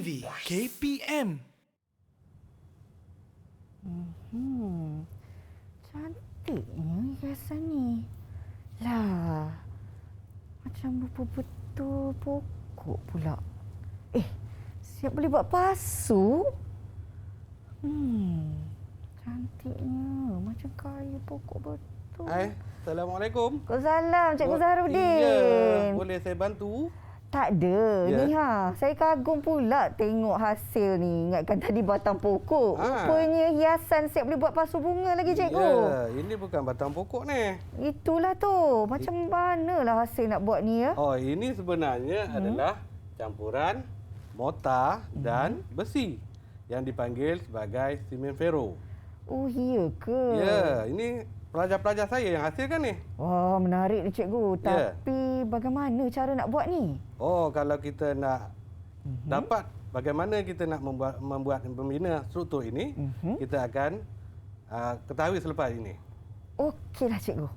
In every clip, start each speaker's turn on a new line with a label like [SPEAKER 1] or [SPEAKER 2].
[SPEAKER 1] TV KPM.
[SPEAKER 2] Cantiknya hiasan ni. Lah, macam betul-betul pokok pula. Siap boleh buat pasu? Cantiknya. Macam kayu pokok betul.
[SPEAKER 3] Assalamualaikum.
[SPEAKER 2] Waalaikumsalam, Cikgu Zaharudin.
[SPEAKER 3] Ya, boleh saya bantu?
[SPEAKER 2] Tak ada.
[SPEAKER 3] Ya.
[SPEAKER 2] Ni saya kagum pula tengok hasil ni. Ingatkan tadi batang pokok. Rupanya hiasan siap boleh buat pasu bunga lagi, Cikgu.
[SPEAKER 3] Ya, ini bukan batang pokok ni.
[SPEAKER 2] Itulah tu. Macam manalah hasil nak buat ni ya?
[SPEAKER 3] Oh, ini sebenarnya adalah campuran mortar dan besi yang dipanggil sebagai simen fero.
[SPEAKER 2] Oh, iya ke?
[SPEAKER 3] Ya, ini pelajar-pelajar saya yang hasilkan ni.
[SPEAKER 2] Wah, menarik ni, Cikgu.
[SPEAKER 3] Ya.
[SPEAKER 2] Tapi bagaimana cara nak buat ni?
[SPEAKER 3] Oh, kalau kita nak dapat bagaimana kita nak membuat membina struktur ini, kita akan ketahui selepas ini.
[SPEAKER 2] Okeylah, Cikgu.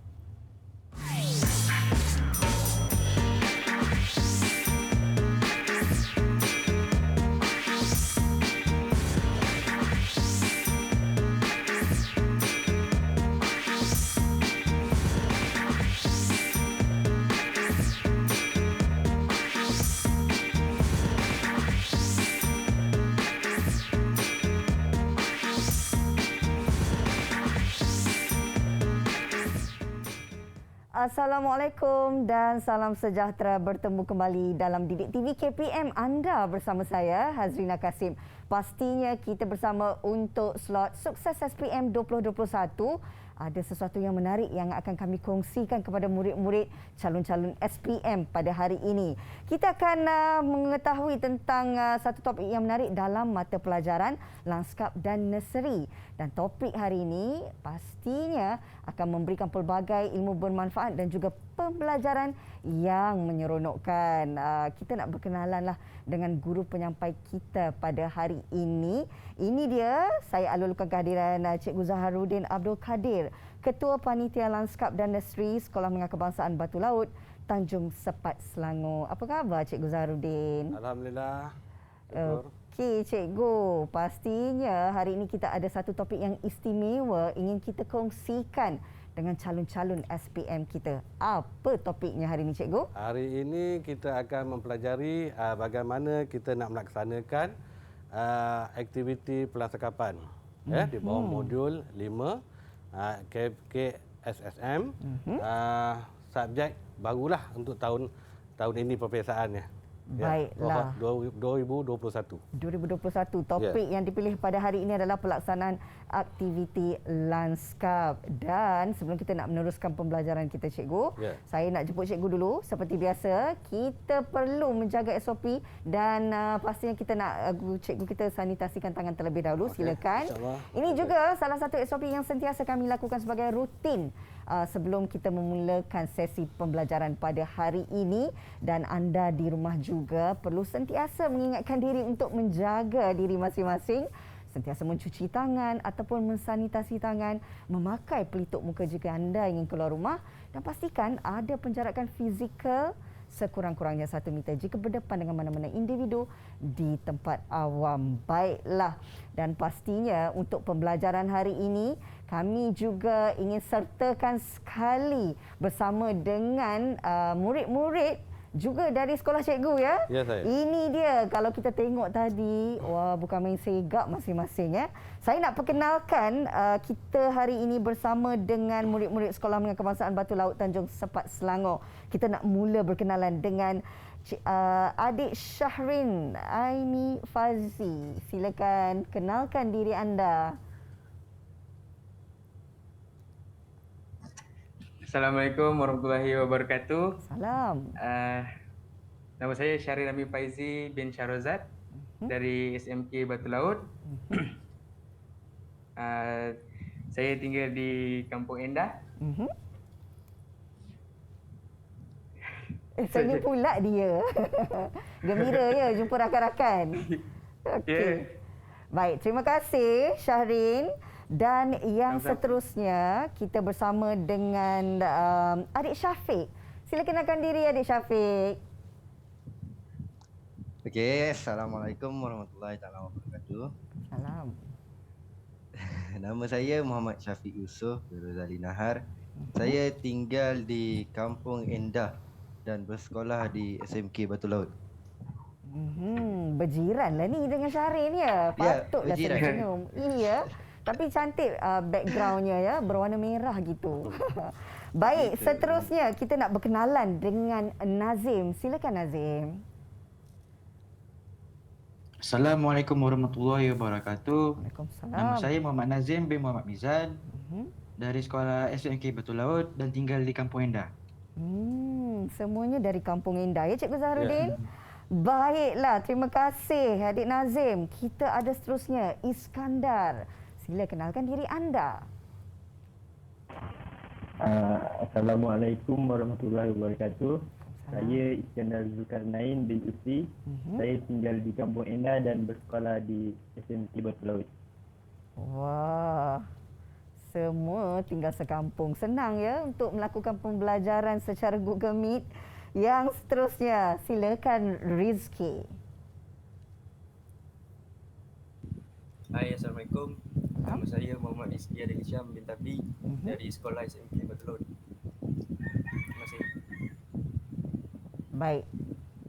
[SPEAKER 2] Assalamualaikum dan salam sejahtera, bertemu kembali dalam Didik TV KPM. Anda bersama saya, Hazrina Kasim. Pastinya kita bersama untuk slot Sukses SPM 2021. Ada sesuatu yang menarik yang akan kami kongsikan kepada murid-murid calon-calon SPM pada hari ini. Kita akan mengetahui tentang satu topik yang menarik dalam mata pelajaran lanskap dan nursery. Dan topik hari ini pastinya akan memberikan pelbagai ilmu bermanfaat dan juga pembelajaran yang menyeronokkan. Kita nak berkenalanlah dengan guru penyampai kita pada hari ini. Ini dia, saya alurkan kehadiran Cikgu Zaharudin Abdul Kadir, Ketua Panitia Lanskap dan Nursery Sekolah Menengah Kebangsaan Batu Laut, Tanjung Sepat, Selangor. Apa khabar, Cikgu Zaharudin?
[SPEAKER 3] Alhamdulillah.
[SPEAKER 2] Okey, Cikgu. Pastinya hari ini kita ada satu topik yang istimewa ingin kita kongsikan dengan calon-calon SPM kita. Apa topiknya hari ini, Cikgu?
[SPEAKER 3] Hari ini kita akan mempelajari bagaimana kita nak melaksanakan aktiviti pelangskapan di bawah modul 5 KSSM. Subjek barulah untuk tahun ini peperiksaannya.
[SPEAKER 2] Baiklah.
[SPEAKER 3] 2021.
[SPEAKER 2] 2021. Topik yang dipilih pada hari ini adalah pelaksanaan aktiviti lanskap. Dan sebelum kita nak meneruskan pembelajaran kita, Cikgu, saya nak jemput Cikgu dulu. Seperti biasa, kita perlu menjaga SOP dan pastinya kita nak Cikgu kita sanitasikan tangan terlebih dahulu. Silakan. Ini juga salah satu SOP yang sentiasa kami lakukan sebagai rutin sebelum kita memulakan sesi pembelajaran pada hari ini. Dan anda di rumah juga perlu sentiasa mengingatkan diri untuk menjaga diri masing-masing, sentiasa mencuci tangan ataupun mensanitasi tangan, memakai pelitup muka jika anda ingin keluar rumah, dan pastikan ada penjarakan fizikal sekurang-kurangnya 1 meter jika berdepan dengan mana-mana individu di tempat awam. Baiklah, dan pastinya untuk pembelajaran hari ini kami juga ingin sertakan sekali bersama dengan murid-murid juga dari sekolah cikgu ya.
[SPEAKER 3] Ya, saya.
[SPEAKER 2] Ini dia, kalau kita tengok tadi, wah, bukan main segak masing-masing ya. Saya nak perkenalkan kita hari ini bersama dengan murid-murid Sekolah Menengah Kebangsaan Batu Laut Tanjung Sepat, Selangor. Kita nak mula berkenalan dengan adik Syahrin Aimi Fazi. Silakan kenalkan diri anda.
[SPEAKER 4] Assalamualaikum warahmatullahi wabarakatuh.
[SPEAKER 2] Salam.
[SPEAKER 4] Nama saya Syahrin Aimi Faizi bin Syarozat dari SMK Batu Laut. Saya tinggal di Kampung Endah.
[SPEAKER 2] Saya pula dia. Gembira ya jumpa rakan-rakan. Okey. Baik, terima kasih Syahrin. Dan yang seterusnya kita bersama dengan adik Syafiq. Sila kenalkan diri adik Syafiq.
[SPEAKER 1] Okey, Assalamualaikum warahmatullahi taala wabarakatuh.
[SPEAKER 2] Salam.
[SPEAKER 1] Nama saya Muhammad Syafiq Yusof bin Rozali Nahar. Saya tinggal di Kampung Endah dan bersekolah di SMK Batu Laut.
[SPEAKER 2] Berjiran lah ni dengan Syahrin ya.
[SPEAKER 1] Ya,
[SPEAKER 2] Patutlah saya
[SPEAKER 1] berjiran.
[SPEAKER 2] senyum. Iya. Tapi cantik backgroundnya ya, berwarna merah gitu. Baik, seterusnya kita nak berkenalan dengan Nazim. Silakan Nazim.
[SPEAKER 5] Assalamualaikum warahmatullahi wabarakatuh.
[SPEAKER 2] Waalaikumsalam.
[SPEAKER 5] Nama saya Muhammad Nazim bin Muhammad Mizan dari sekolah SMK Batu Laut dan tinggal di Kampung Endah.
[SPEAKER 2] Semuanya dari Kampung Indah ya Cikgu Zahrudin. Baiklah, terima kasih adik Nazim. Kita ada seterusnya Iskandar. Sila kenalkan diri anda.
[SPEAKER 6] Assalamualaikum warahmatullahi wabarakatuh. Saya Iskandar Zulkarnain bin Usi. Saya tinggal di Kampung Endah dan bersekolah di SMK Batu Laut.
[SPEAKER 2] Wah, semua tinggal sekampung. Senang ya untuk melakukan pembelajaran secara Google Meet. Yang seterusnya, silakan Rizki.
[SPEAKER 7] Hai, Assalamualaikum. Nama saya Muhammad Rizki Adil Syam bin Tabi dari Sekolah SMK Batu Laut. Terima kasih.
[SPEAKER 2] Baik.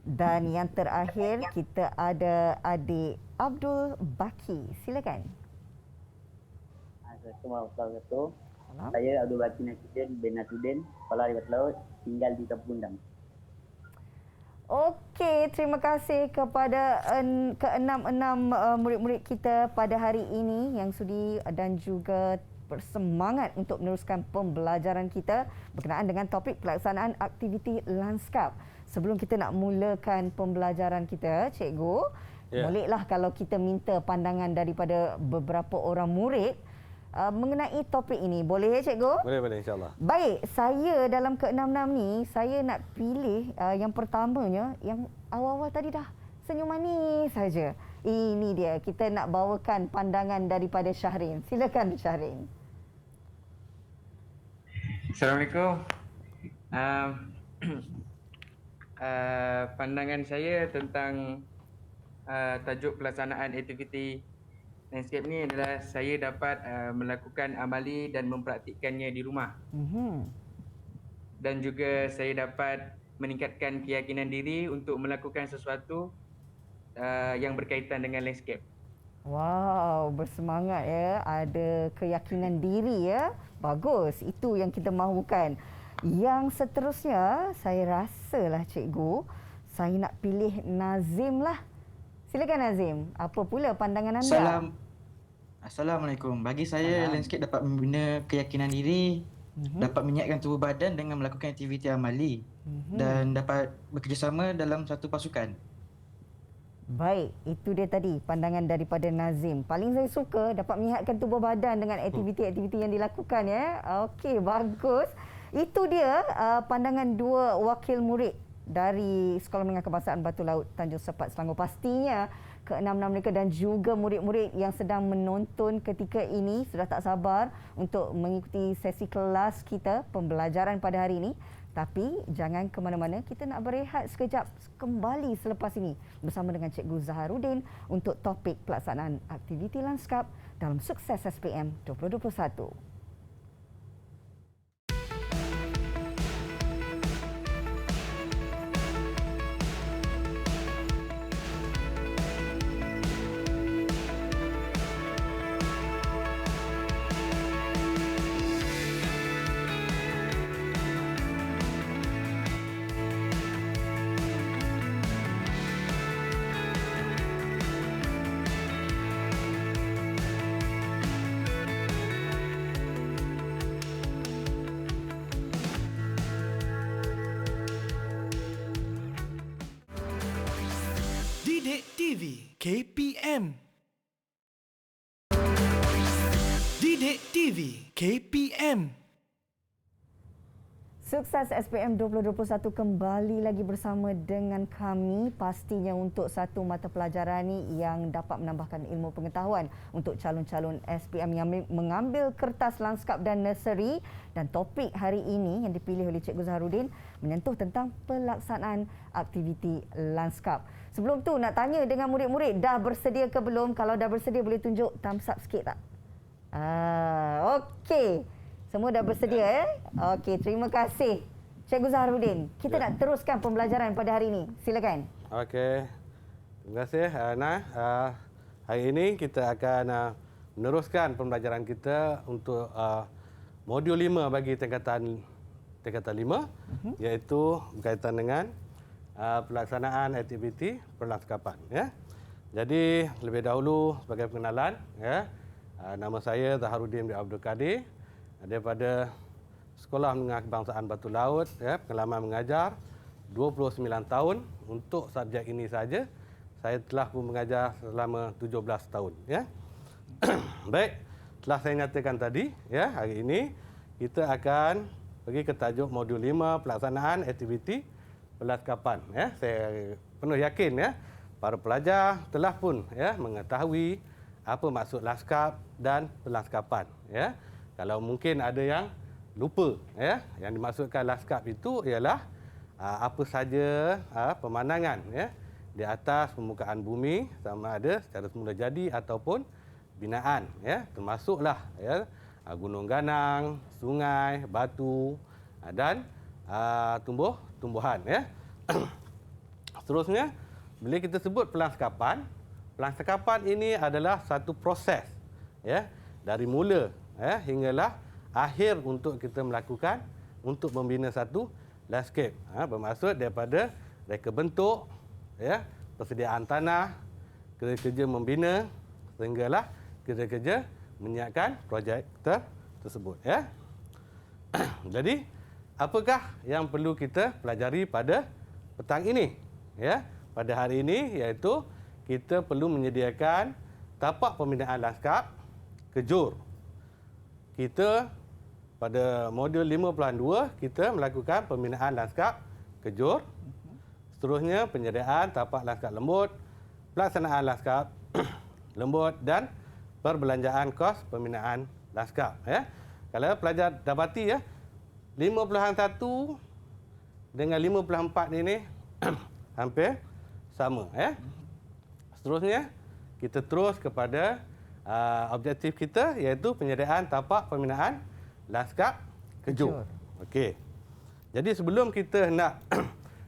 [SPEAKER 2] Dan yang terakhir, kita ada adik Abdul Baki. Silakan.
[SPEAKER 8] Assalamualaikum warahmatullahi wabarakatuh. Saya Abdul Baki Nasruddin bin Nasruddin, sekolah di Batu Laut, tinggal di Kampung Gundang.
[SPEAKER 2] Okey, terima kasih kepada keenam-enam murid-murid kita pada hari ini yang sudi dan juga bersemangat untuk meneruskan pembelajaran kita berkenaan dengan topik pelaksanaan aktiviti lanskap. Sebelum kita nak mulakan pembelajaran kita, Cikgu, bolehlah kalau kita minta pandangan daripada beberapa orang murid mengenai topik ini. Boleh ya Cikgu?
[SPEAKER 3] Boleh insya-Allah.
[SPEAKER 2] Baik, saya dalam keenam-enam ni, saya nak pilih yang pertamanya, yang awal-awal tadi dah senyum manis saja. Ini dia, kita nak bawakan pandangan daripada Syahrin. Silakan Syahrin.
[SPEAKER 4] Assalamualaikum. Pandangan saya tentang tajuk pelaksanaan aktiviti landscape ni adalah saya dapat melakukan amali dan mempraktikkannya di rumah. Dan juga saya dapat meningkatkan keyakinan diri untuk melakukan sesuatu yang berkaitan dengan landscape.
[SPEAKER 2] Wow, bersemangat ya. Ada keyakinan diri ya. Bagus, itu yang kita mahukan. Yang seterusnya, saya rasalah Cikgu, saya nak pilih Nazim lah. Silakan Nazim, apa pula pandangan anda?
[SPEAKER 5] Assalamualaikum. Bagi saya, landscape dapat membina keyakinan diri, dapat menyiapkan tubuh badan dengan melakukan aktiviti amali dan dapat bekerjasama dalam satu pasukan.
[SPEAKER 2] Baik, itu dia tadi pandangan daripada Nazim. Paling saya suka dapat menyihatkan tubuh badan dengan aktiviti-aktiviti yang dilakukan ya. Okey, bagus. Itu dia pandangan dua wakil murid dari Sekolah Menengah Kebangsaan Batu Laut Tanjung Sepat Selangor. Pastinya keenam-enam mereka dan juga murid-murid yang sedang menonton ketika ini sudah tak sabar untuk mengikuti sesi kelas kita, pembelajaran pada hari ini. Tapi jangan ke mana-mana, kita nak berehat sekejap, kembali selepas ini bersama dengan Cikgu Zahrudin untuk topik pelaksanaan aktiviti lanskap dalam Sukses SPM 2021.
[SPEAKER 9] Didik TV KPM. Didik TV KPM.
[SPEAKER 2] Sukses SPM 2021 kembali lagi bersama dengan kami, pastinya untuk satu mata pelajaran ni yang dapat menambahkan ilmu pengetahuan untuk calon-calon SPM yang mengambil kertas lanskap dan nursery. Dan topik hari ini yang dipilih oleh Cikgu Zaharudin menyentuh tentang pelaksanaan aktiviti lanskap. Sebelum tu nak tanya dengan murid-murid, dah bersedia ke belum? Kalau dah bersedia boleh tunjuk thumbs up sikit tak? Okey. Semua dah bersedia Okey, terima kasih Cikgu Zaharudin. Kita nak teruskan pembelajaran pada hari ini. Silakan.
[SPEAKER 3] Okey. Terima kasih Ana. Hari ini kita akan meneruskan pembelajaran kita untuk modul 5 bagi tingkatan 5 iaitu berkaitan dengan pelaksanaan aktiviti perlengkapan ya. Jadi lebih dahulu sebagai pengenalan ya. Nama saya Zaharudin bin Abdul Kadir daripada Sekolah Menengah Kebangsaan Batu Laut ya, pengalaman mengajar 29 tahun. Untuk subjek ini saja saya telah pun mengajar selama 17 tahun ya. Baik, telah saya nyatakan tadi ya, hari ini kita akan pergi ke tajuk modul 5 pelaksanaan aktiviti pelengkapan ya. Saya penuh yakin ya para pelajar telah pun ya mengetahui apa maksud lanskap dan pelengkapan ya. Kalau mungkin ada yang lupa ya, yang dimaksudkan lanskap itu ialah apa saja pemandangan ya di atas permukaan bumi, sama ada secara semula jadi ataupun binaan ya, termasuklah ya gunung ganang, sungai, batu dan tumbuhan ya. Seterusnya bila kita sebut pelengkapan ini adalah satu proses ya, dari mula ya hinggalah akhir untuk kita melakukan untuk membina satu landscape. Bermaksud daripada reka bentuk ya, persediaan tanah, kerja-kerja membina sehinggalah kerja-kerja menyiapkan projek tersebut ya. Jadi apakah yang perlu kita pelajari pada petang ini ya? Pada hari ini iaitu kita perlu menyediakan tapak pembinaan lanskap kejur. Kita pada modul 5.2 kita melakukan pembinaan lanskap kejur. Seterusnya penyediaan tapak lanskap lembut, pelaksanaan lanskap lembut dan perbelanjaan kos pembinaan lanskap ya. Kalau pelajar dapati ya 5.1 dengan 5.4 ini hampir sama ya. Seterusnya kita terus kepada objektif kita iaitu penyediaan tapak pembinaan lanskap kejur. Okey. Jadi sebelum kita nak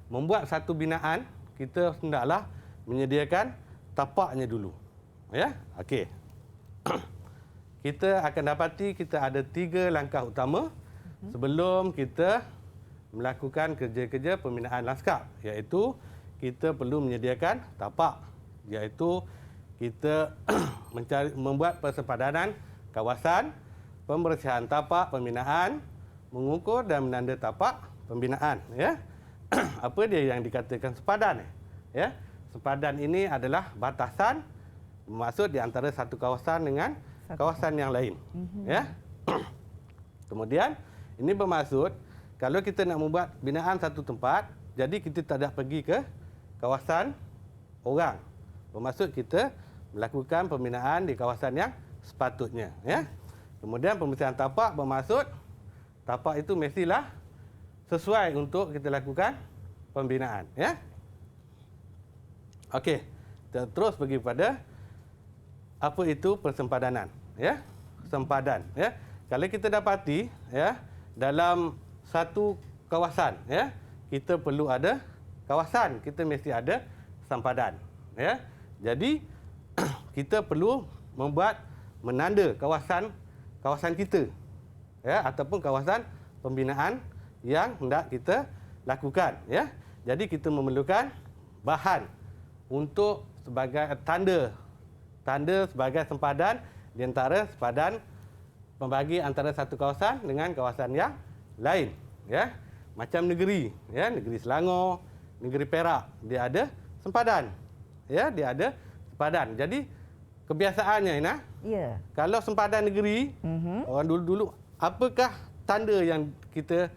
[SPEAKER 3] membuat satu binaan, kita hendaklah menyediakan tapaknya dulu. Ya? Okey. Kita akan dapati kita ada 3 langkah utama sebelum kita melakukan kerja-kerja pembinaan lanskap, iaitu kita perlu menyediakan tapak, iaitu kita membuat persempadanan kawasan, pembersihan tapak pembinaan, mengukur dan menanda tapak pembinaan ya. Apa dia yang dikatakan sempadan ya? Sempadan ini adalah batasan maksud di antara satu kawasan dengan kawasan yang lain ya. Kemudian ini bermaksud kalau kita nak membuat binaan satu tempat, jadi kita tak ada pergi ke kawasan orang. Bermaksud kita melakukan pembinaan di kawasan yang sepatutnya ya. Kemudian pembersihan tapak bermaksud tapak itu mestilah sesuai untuk kita lakukan pembinaan ya. Okey, kita terus pergi pada apa itu persempadanan ya. Sempadan ya. Kalau kita dapati ya dalam satu kawasan ya, kita perlu ada kawasan, kita mesti ada sempadan ya. Jadi kita perlu menanda kawasan kita ya, ataupun kawasan pembinaan yang hendak kita lakukan ya. Jadi kita memerlukan bahan untuk sebagai tanda sebagai sempadan di antara sempadan pembagi antara satu kawasan dengan kawasan yang lain ya. Macam negeri ya, negeri Selangor, negeri Perak, dia ada sempadan ya, dia ada sempadan. Jadi kebiasaannya Ina, kalau sempadan negeri orang dulu-dulu, apakah tanda yang kita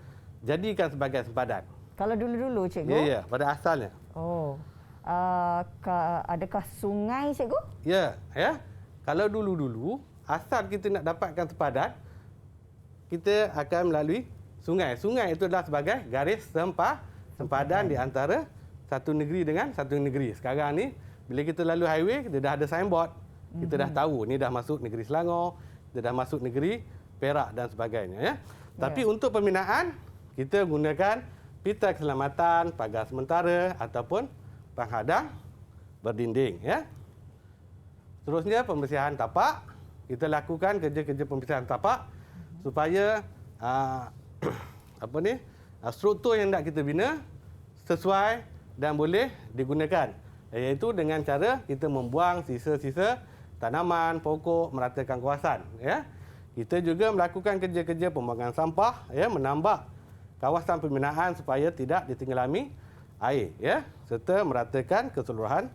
[SPEAKER 3] jadikan sebagai sempadan.
[SPEAKER 2] Kalau dulu-dulu cikgu?
[SPEAKER 3] Ya, pada asalnya.
[SPEAKER 2] Oh. Adakah sungai cikgu?
[SPEAKER 3] Ya. Kalau dulu-dulu asal kita nak dapatkan sempadan, kita akan melalui sungai. Sungai itu adalah sebagai garis sempadan di antara satu negeri dengan satu negeri. Sekarang ni bila kita lalu highway, kita dah ada signboard. Kita dah tahu ni dah masuk negeri Selangor, kita dah masuk negeri Perak dan sebagainya ya. Tapi untuk pembinaan kita gunakan pita keselamatan, pagar sementara ataupun penghadang berdinding ya. Seterusnya pembersihan tapak. Kita lakukan kerja-kerja pembersihan tapak supaya struktur yang nak kita bina sesuai dan boleh digunakan, iaitu dengan cara kita membuang sisa-sisa tanaman, pokok, meratakan kawasan ya. Kita juga melakukan kerja-kerja pembuangan sampah ya, menambah kawasan pembinaan supaya tidak ditenggelami air ya, serta meratakan keseluruhan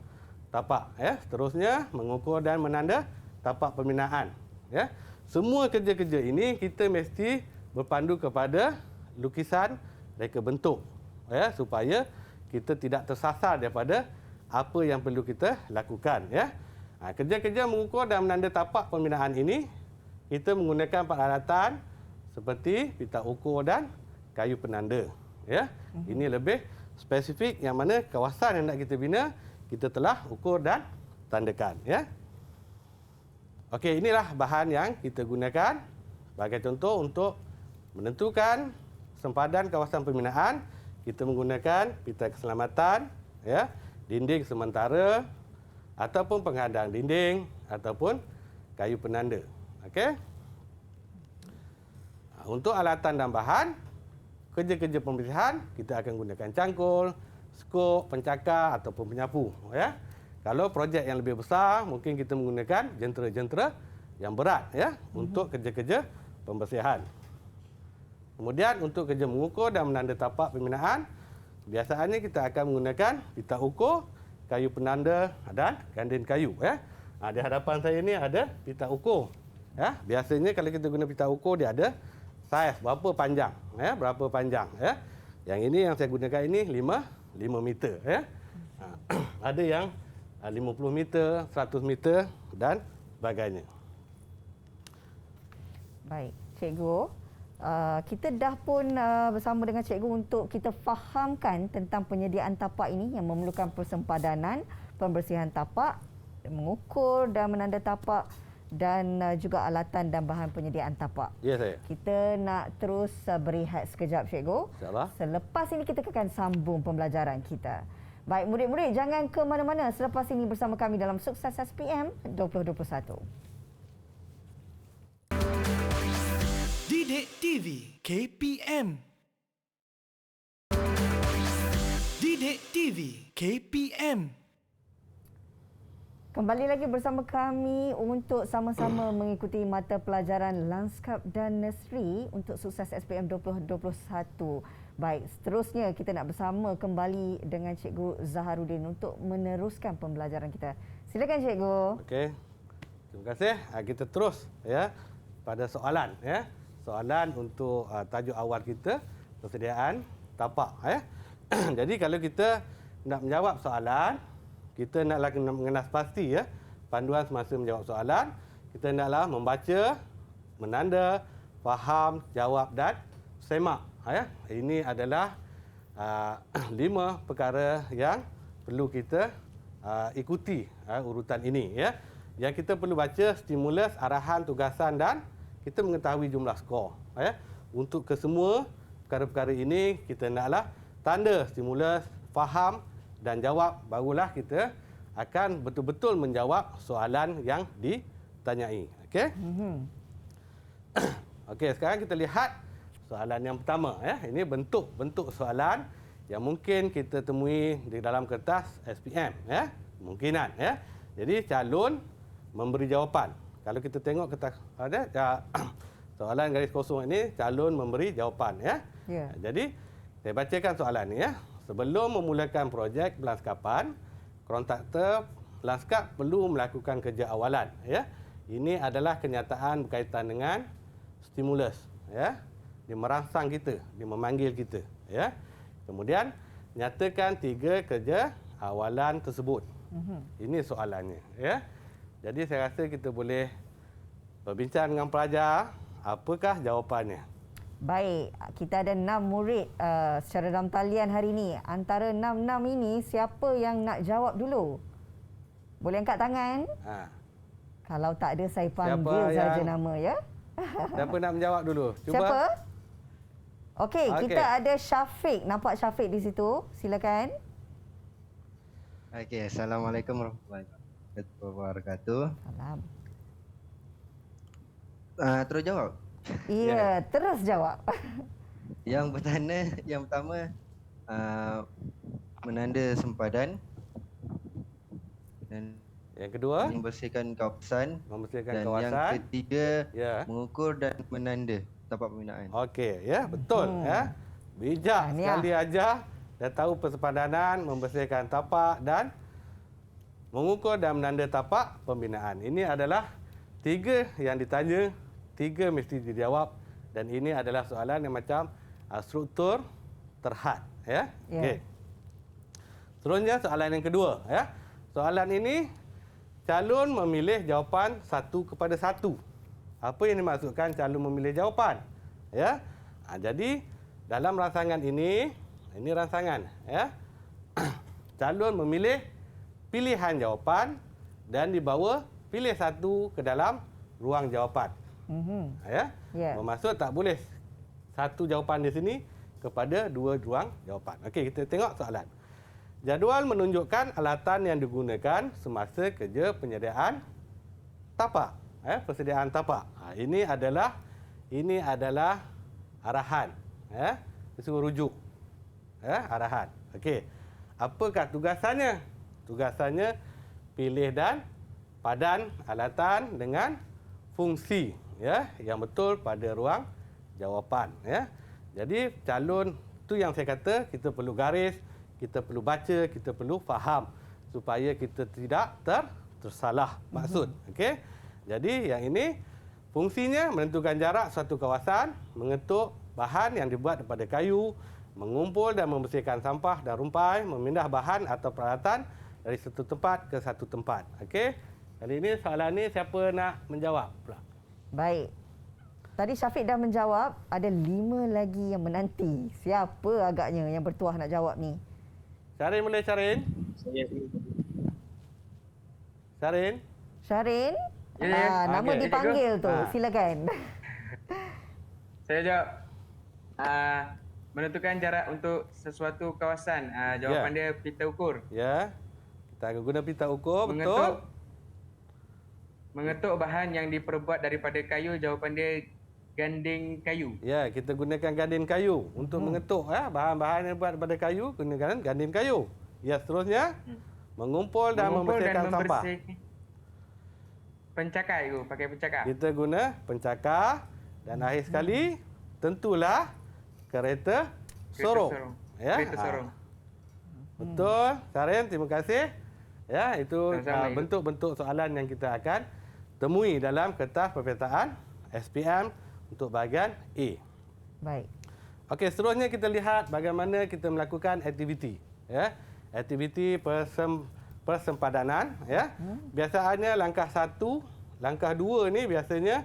[SPEAKER 3] tapak ya. Seterusnya mengukur dan menanda tapak pembinaan ya. Semua kerja-kerja ini kita mesti berpandu kepada lukisan reka bentuk ya, supaya kita tidak tersasar daripada apa yang perlu kita lakukan ya. Kerja-kerja mengukur dan menanda tapak pembinaan ini kita menggunakan peralatan seperti pita ukur dan kayu penanda ya. Ini lebih spesifik yang mana kawasan yang nak kita bina kita telah ukur dan tandakan ya. Okey, inilah bahan yang kita gunakan sebagai contoh untuk menentukan sempadan kawasan pembinaan. Kita menggunakan pita keselamatan ya, dinding sementara ataupun penghadang dinding ataupun kayu penanda. Okey. Untuk alatan dan bahan kerja-kerja pembersihan kita akan gunakan cangkul, skop, pencakar ataupun penyapu ya. Kalau projek yang lebih besar mungkin kita menggunakan jentera-jentera yang berat ya untuk kerja-kerja pembersihan. Kemudian untuk kerja mengukur dan menanda tapak pembinaan, biasanya kita akan menggunakan pita ukur, kayu penanda dan ganding kayu ya. Di hadapan saya ni ada pita ukur. Ya, biasanya kalau kita guna pita ukur dia ada saiz berapa panjang ya, berapa panjang ya. Yang ini yang saya gunakan ini 5 meter ya. Ada yang 50 meter, 100 meter dan sebagainya.
[SPEAKER 2] Baik, cikgu. Kita dah pun bersama dengan cikgu untuk kita fahamkan tentang penyediaan tapak ini yang memerlukan persempadanan, pembersihan tapak, mengukur dan menanda tapak dan juga alatan dan bahan penyediaan tapak.
[SPEAKER 3] Ya, saya.
[SPEAKER 2] Kita nak terus berehat sekejap cikgu.
[SPEAKER 3] InsyaAllah.
[SPEAKER 2] Selepas ini kita akan sambung pembelajaran kita. Baik, murid-murid jangan ke mana-mana selepas ini bersama kami dalam Sukses SPM 2021.
[SPEAKER 9] Didik TV KPM. Didik TV KPM.
[SPEAKER 2] Kembali lagi bersama kami untuk sama-sama mengikuti mata pelajaran Lanskap dan Nursery untuk Sukses SPM 2021. Baik, seterusnya kita nak bersama kembali dengan Cikgu Zaharuddin untuk meneruskan pembelajaran kita. Silakan Cikgu.
[SPEAKER 3] Okey. Terima kasih. Kita terus ya pada soalan ya. Soalan untuk tajuk awal kita, persediaan tapak ya. Jadi kalau kita nak menjawab soalan, kita naklah kena mengenal pasti ya panduan semasa menjawab soalan. Kita naklah membaca, menanda, faham, jawab dan semak ya. Ini adalah 5 perkara yang perlu kita ikuti urutan ini ya. Yang kita perlu baca stimulus, arahan, tugasan dan kita mengetahui jumlah skor ya. Untuk kesemua perkara-perkara ini kita naklah tanda stimulus, faham dan jawab, barulah kita akan betul-betul menjawab soalan yang ditanyai. Okey? Okey, sekarang kita lihat soalan yang pertama ya. Ini bentuk soalan yang mungkin kita temui di dalam kertas SPM ya. Kemungkinan ya. Jadi calon memberi jawapan. Kalau kita tengok kertas ada soalan garis kosong ini calon memberi jawapan ya.
[SPEAKER 2] Ya.
[SPEAKER 3] Jadi saya bacakan soalan ini ya. Sebelum memulakan projek pelanskapan, kontraktor pelanskap perlu melakukan kerja awalan ya. Ini adalah kenyataan berkaitan dengan stimulus ya. dia merangsang kita, dia memanggil kita, ya. Kemudian nyatakan 3 kerja awalan tersebut. Ini soalannya, ya. Jadi saya rasa kita boleh berbincang dengan pelajar, apakah jawapannya.
[SPEAKER 2] Baik, kita ada 6 murid secara dalam talian hari ini. Antara 6 ini, siapa yang nak jawab dulu? Boleh angkat tangan? Kalau tak ada, saya panggil saja nama, ya.
[SPEAKER 3] Siapa nak menjawab dulu? Cuba.
[SPEAKER 2] Siapa? Okey, kita ada Syafiq. Nampak Syafiq di situ? Silakan.
[SPEAKER 1] Okey, Assalamualaikum warahmatullahi wabarakatuh.
[SPEAKER 2] Salam.
[SPEAKER 1] Terus jawab.
[SPEAKER 2] Ya, terus jawab.
[SPEAKER 1] Yang pertama menanda sempadan. Dan
[SPEAKER 3] yang kedua,
[SPEAKER 1] membersihkan kawasan.
[SPEAKER 3] Membersihkan
[SPEAKER 1] dan
[SPEAKER 3] kawasan.
[SPEAKER 1] yang ketiga, mengukur dan menanda tapak pembinaan.
[SPEAKER 3] Okey, ya, betul, ya. Bijak sekali aja. Dah tahu persepadanan, membersihkan tapak dan mengukur dan menanda tapak pembinaan. Ini adalah 3 yang ditanya, 3 mesti dijawab, dan ini adalah soalan yang macam struktur terhad, ya. Okey. Seterusnya soalan yang kedua, ya. Soalan ini calon memilih jawapan 1:1. Apa yang dimaksudkan calon memilih jawapan? Ya. Jadi dalam rangsangan ini rangsangan, ya. Calon memilih pilihan jawapan dan dibawa pilih satu ke dalam ruang jawapan. Ya. Bermaksud tak boleh satu jawapan di sini kepada 2 ruang jawapan. Okey, kita tengok soalan. Jadual menunjukkan alatan yang digunakan semasa kerja penyediaan tapak. Persediaan tapak. Ini adalah arahan. Disuruh rujuk. Arahan. Okey. Apakah tugasannya? Tugasannya pilih dan padan alatan dengan fungsi, ya, yang betul pada ruang jawapan, ya. Jadi calon tu yang saya kata kita perlu garis, kita perlu baca, kita perlu faham supaya kita tidak tersalah maksud. Okey. Jadi yang ini fungsinya menentukan jarak suatu kawasan, mengetuk bahan yang dibuat daripada kayu, mengumpul dan membersihkan sampah dan rumpai, memindah bahan atau peralatan dari satu tempat ke satu tempat. Okey. Kali ini soalan ni siapa nak menjawab pula?
[SPEAKER 2] Baik. Tadi Syafiq dah menjawab, ada 5 lagi yang menanti. Siapa agaknya yang bertuah nak jawab ni?
[SPEAKER 3] Syarin boleh, Syarin? Syarin?
[SPEAKER 2] Syarin? Nama dipanggil tu. Silakan.
[SPEAKER 4] Saya jawab. Menentukan jarak untuk sesuatu kawasan. Jawapan dia pita ukur.
[SPEAKER 3] Ya. Kita akan guna pita ukur, betul.
[SPEAKER 4] Mengetuk bahan yang diperbuat daripada kayu, jawapan dia ganding kayu.
[SPEAKER 3] Ya, kita gunakan ganding kayu untuk mengetuk bahan-bahan yang dibuat daripada kayu, gunakan ganding kayu. Ya, seterusnya mengumpul dan membersihkan sampah.
[SPEAKER 4] Pencakai tu, pakai pencakar.
[SPEAKER 3] Kita guna pencakar dan akhir sekali tentulah kereta sorong. Ya.
[SPEAKER 4] Kereta sorong.
[SPEAKER 3] Betul, Syarin, terima kasih. Ya, itu bentuk-bentuk soalan yang kita akan temui dalam kertas pemetaan SPM untuk bahagian A.
[SPEAKER 2] Baik.
[SPEAKER 3] Okey, seterusnya kita lihat bagaimana kita melakukan aktiviti, ya. Aktiviti persempadanan, ya. Biasanya langkah 1, langkah 2 ni biasanya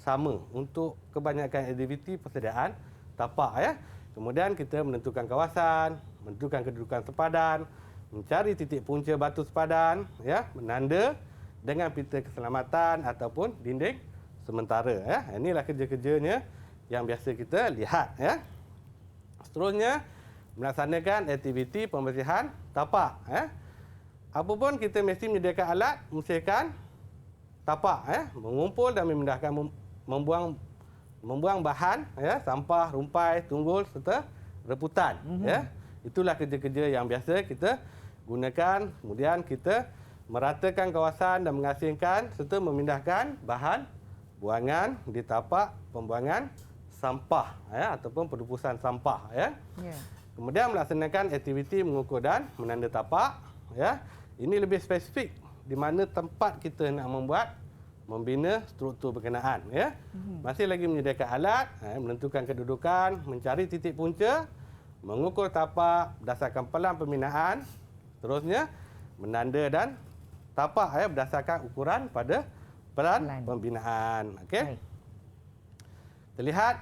[SPEAKER 3] sama untuk kebanyakan aktiviti persediaan tapak, ya. Kemudian kita menentukan kawasan, menentukan kedudukan sepadan, mencari titik punca batu sepadan, ya, menanda dengan pita keselamatan ataupun dinding sementara, ya. Inilah kerja-kerjanya yang biasa kita lihat, ya. Seterusnya melaksanakan aktiviti pembersihan tapak, ya. Apapun kita mesti menyediakan alat membersihkan tapak, ya, mengumpul dan memindahkan membuang bahan, ya, sampah, rumpai, tunggul serta reputan, ya. Itulah kerja-kerja yang biasa kita gunakan. Kemudian kita meratakan kawasan dan mengasingkan serta memindahkan bahan buangan di tapak pembuangan sampah, ya, ataupun pelupusan sampah, ya. Kemudian melaksanakan aktiviti mengukur dan menanda tapak, ya. Ini lebih spesifik di mana tempat kita nak membuat membina struktur berkenaan. Ya. Masih lagi menyediakan alat, menentukan kedudukan, mencari titik punca, mengukur tapak berdasarkan pelan pembinaan, seterusnya menanda dan tapak berdasarkan ukuran pada pelan pembinaan. Okey. Terlihat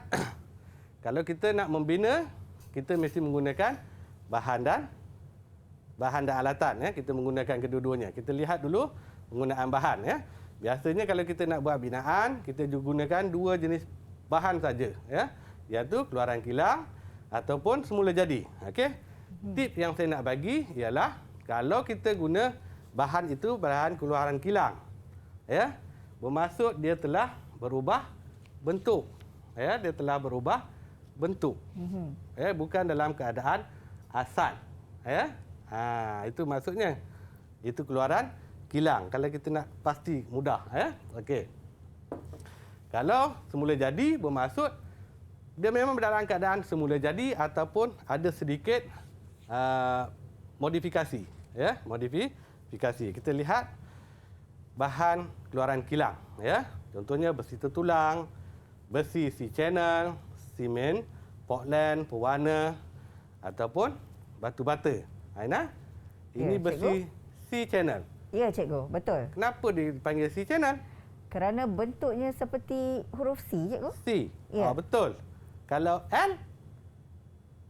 [SPEAKER 3] kalau kita nak membina, kita mesti menggunakan bahan dan alatan. Ya. Kita menggunakan kedua-duanya. Kita lihat dulu penggunaan bahan. Ya. Biasanya kalau kita nak buat binaan, kita gunakan dua jenis bahan saja. Ya. Iaitu keluaran kilang ataupun semula jadi. Okey. Tip yang saya nak bagi ialah kalau kita guna bahan itu bahan keluaran kilang, ya, bermaksud dia telah berubah bentuk. Ya, dia telah berubah bentuk. Ya, bukan dalam keadaan asal. Ya. Itu maksudnya. Itu keluaran kilang. Kalau kita nak pasti mudah, ya. Okey. Kalau semula jadi bermaksud dia memang dalam keadaan semula jadi ataupun ada sedikit modifikasi, ya, modifikasi. Kita lihat bahan keluaran kilang, ya. Contohnya besi tertulang, besi C-channel, simen, Portland, pewarna ataupun batu bata. Aina, ini besi C-channel.
[SPEAKER 2] Ya, cikgu, betul.
[SPEAKER 3] Kenapa dipanggil C-channel?
[SPEAKER 2] Kerana bentuknya seperti huruf C, cikgu.
[SPEAKER 3] C.
[SPEAKER 2] Ya.
[SPEAKER 3] Betul. Kalau L,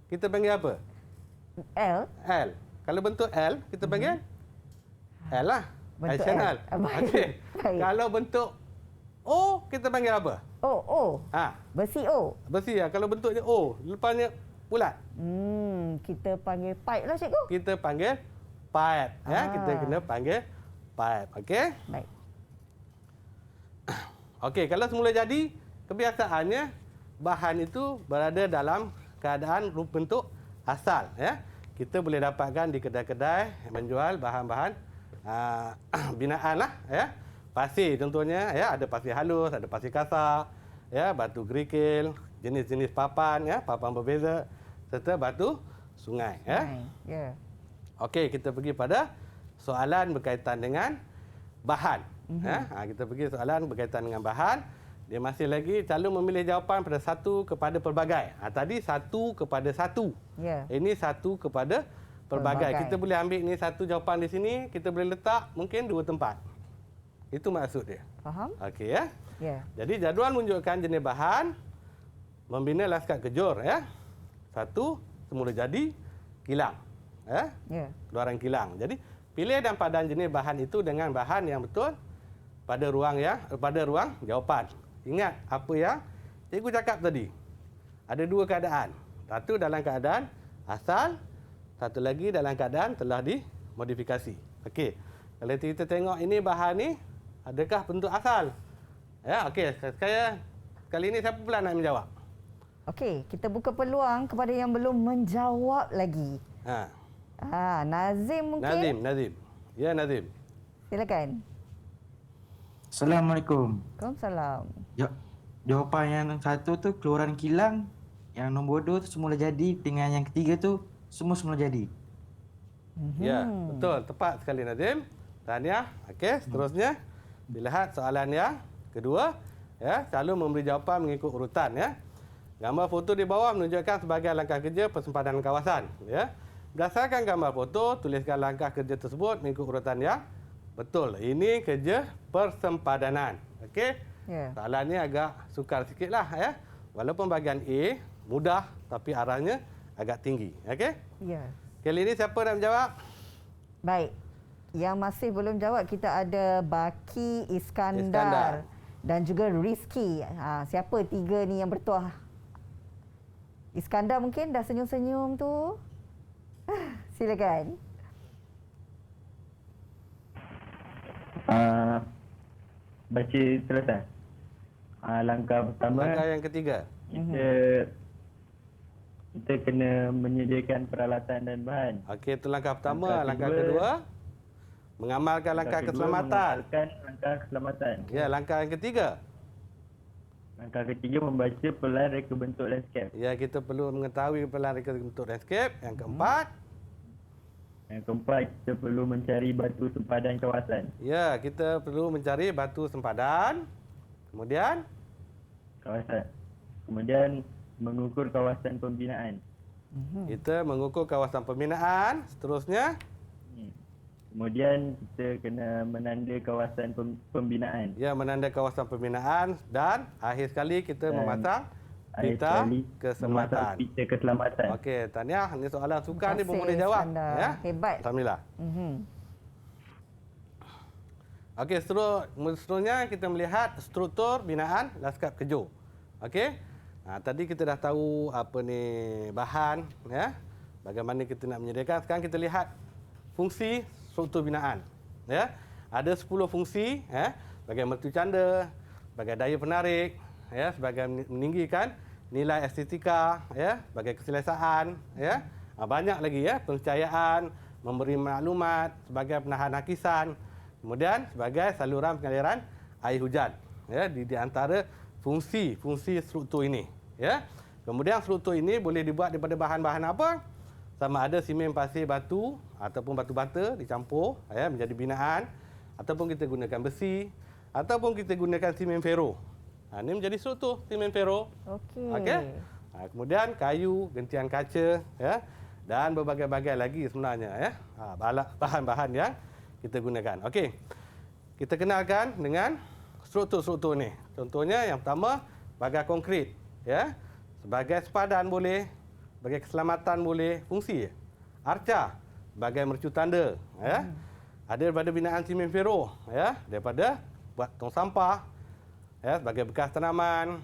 [SPEAKER 3] kita panggil apa?
[SPEAKER 2] L.
[SPEAKER 3] L. Kalau bentuk L, kita panggil L lah.
[SPEAKER 2] Bentuk
[SPEAKER 3] channel.
[SPEAKER 2] L. Baik.
[SPEAKER 3] Okey.
[SPEAKER 2] Baik.
[SPEAKER 3] Kalau bentuk O, kita panggil apa?
[SPEAKER 2] O. Besi O.
[SPEAKER 3] Besi ya. Kalau bentuknya O, lepasnya bulat.
[SPEAKER 2] Kita panggil pipe lah, cikgu.
[SPEAKER 3] Kita panggil pipe. Ya, kita kena panggil pipe. Okey?
[SPEAKER 2] Baik.
[SPEAKER 3] Okey, kalau semula jadi, kebiasaannya bahan itu berada dalam keadaan bentuk asal, ya. Kita boleh dapatkan di kedai-kedai menjual bahan-bahan binaan lah, ya. Pasir contohnya, ya, ada pasir halus, ada pasir kasar, ya, batu kerikil, jenis-jenis papan, ya, papan berbeza, serta batu sungai, ya.
[SPEAKER 2] Ya.
[SPEAKER 3] Okey, kita pergi pada soalan berkaitan dengan bahan. Kita pergi soalan berkaitan dengan bahan. Dia masih lagi calon memilih jawapan pada satu kepada pelbagai. Tadi satu kepada satu.
[SPEAKER 2] Ya.
[SPEAKER 3] Ini satu kepada pelbagai. Kita boleh ambil ni satu jawapan di sini, kita boleh letak mungkin dua tempat. Itu maksud dia.
[SPEAKER 2] Faham?
[SPEAKER 3] Okey, ya.
[SPEAKER 2] Ya.
[SPEAKER 3] Jadi jadual menunjukkan jenis bahan membina laskat kejur, ya. Satu, semula jadi, kilang. Ya.
[SPEAKER 2] Ya.
[SPEAKER 3] Keluaran kilang. Jadi pilih dan padan jenis bahan itu dengan bahan yang betul pada ruang jawapan. Ingat apa yang cikgu cakap tadi. Ada dua keadaan. Satu dalam keadaan asal, satu lagi dalam keadaan telah dimodifikasi. Okey. Kalau kita tengok ini bahan ni, adakah bentuk asal? Ya, okey. Kali ini siapa pula nak menjawab?
[SPEAKER 2] Okey, kita buka peluang kepada yang belum menjawab lagi. Nazim mungkin?
[SPEAKER 3] Nazim. Ya, Nazim.
[SPEAKER 2] Silakan.
[SPEAKER 5] Assalamualaikum.
[SPEAKER 2] Waalaikumsalam.
[SPEAKER 5] Jawapan yang satu tu keluaran kilang, yang nombor dua tu semula jadi, dengan yang ketiga tu semula jadi.
[SPEAKER 3] Ya, betul. Tepat sekali Nazim. Tahniah. Okey, seterusnya dilihat soalan yang kedua, ya, calon memberi jawapan mengikut urutan, ya. Gambar foto di bawah menunjukkan sebagai langkah kerja persempadan kawasan, ya. Berdasarkan gambar foto, tuliskan langkah kerja tersebut mengikut urutan yang betul. Ini kerja persempadanan. Okey?
[SPEAKER 2] Ya.
[SPEAKER 3] Soalan ni agak sukar sikitlah, ya. Walaupun bahagian A mudah tapi arahnya agak tinggi. Okey?
[SPEAKER 2] Ya.
[SPEAKER 3] Kali ini siapa nak menjawab?
[SPEAKER 2] Baik. Yang masih belum jawab kita ada Baki, Iskandar dan juga Rizky. Siapa tiga ni yang bertuah? Iskandar mungkin dah senyum-senyum tu. Silakan.
[SPEAKER 6] Baca selesai. Langkah pertama.
[SPEAKER 3] Langkah yang ketiga.
[SPEAKER 6] Kita kena menyediakan peralatan dan bahan.
[SPEAKER 3] Okey, itu langkah pertama. Langkah kedua, mengamalkan langkah keselamatan.
[SPEAKER 6] Mengamalkan langkah keselamatan.
[SPEAKER 3] Ya, langkah yang ketiga.
[SPEAKER 6] Langkah ketiga, membaca pelan reka bentuk landscape.
[SPEAKER 3] Ya, kita perlu mengetahui pelan reka bentuk landscape. Yang keempat,
[SPEAKER 6] Yang keempat, kita perlu mencari batu sempadan kawasan.
[SPEAKER 3] Ya, kita perlu mencari batu sempadan. Kemudian
[SPEAKER 6] Kemudian mengukur kawasan pembinaan.
[SPEAKER 3] kita mengukur kawasan pembinaan. Seterusnya,
[SPEAKER 6] Kemudian kita kena menanda kawasan pembinaan.
[SPEAKER 3] ya, menanda kawasan pembinaan. Dan akhir sekali kita memasang pita keselamatan.
[SPEAKER 6] Pita keselamatan.
[SPEAKER 3] Okey, Tahniah. Ini soalan sukan ni pun
[SPEAKER 2] Terima
[SPEAKER 3] boleh
[SPEAKER 2] kasih,
[SPEAKER 3] jawab.
[SPEAKER 2] Iskandar.
[SPEAKER 3] Ya?
[SPEAKER 2] Hebat.
[SPEAKER 3] Alhamdulillah. Okey, seterusnya kita melihat struktur binaan Laskap Kejur. Okey. Tadi kita dah tahu apa ni bahan, ya. Bagaimana kita nak menyediakan. Sekarang kita lihat fungsi struktur binaan. Ya. Ada 10 fungsi, ya. Sebagai mertu canda, sebagai daya penarik, ya, sebagai meninggikan nilai estetika, ya, sebagai keselesaan, ya. Banyak lagi, ya, pencahayaan, memberi maklumat, sebagai penahan hakisan, kemudian sebagai saluran pengaliran air hujan, ya, di antara fungsi struktur ini, ya. Kemudian struktur ini boleh dibuat daripada bahan-bahan apa? Sama ada simen, pasir, batu ataupun batu bata dicampur, ya, menjadi binaan, ataupun kita gunakan besi, ataupun kita gunakan simen fero. Ini menjadi struktur simen fero.
[SPEAKER 2] Okey.
[SPEAKER 3] Okey. Kemudian kayu, gentian kaca, ya, dan berbagai-bagai lagi sebenarnya, ya. Bahan-bahan yang kita gunakan. Okey. Kita kenalkan dengan struktur-struktur ni. Contohnya yang pertama, bagai konkrit, ya. Sebagai sempadan boleh, sebagai keselamatan boleh, fungsi. Arca sebagai mercu tanda, ya. Ada daripada binaan simen fero, ya, daripada buat tong sampah, ya, sebagai bekas tanaman,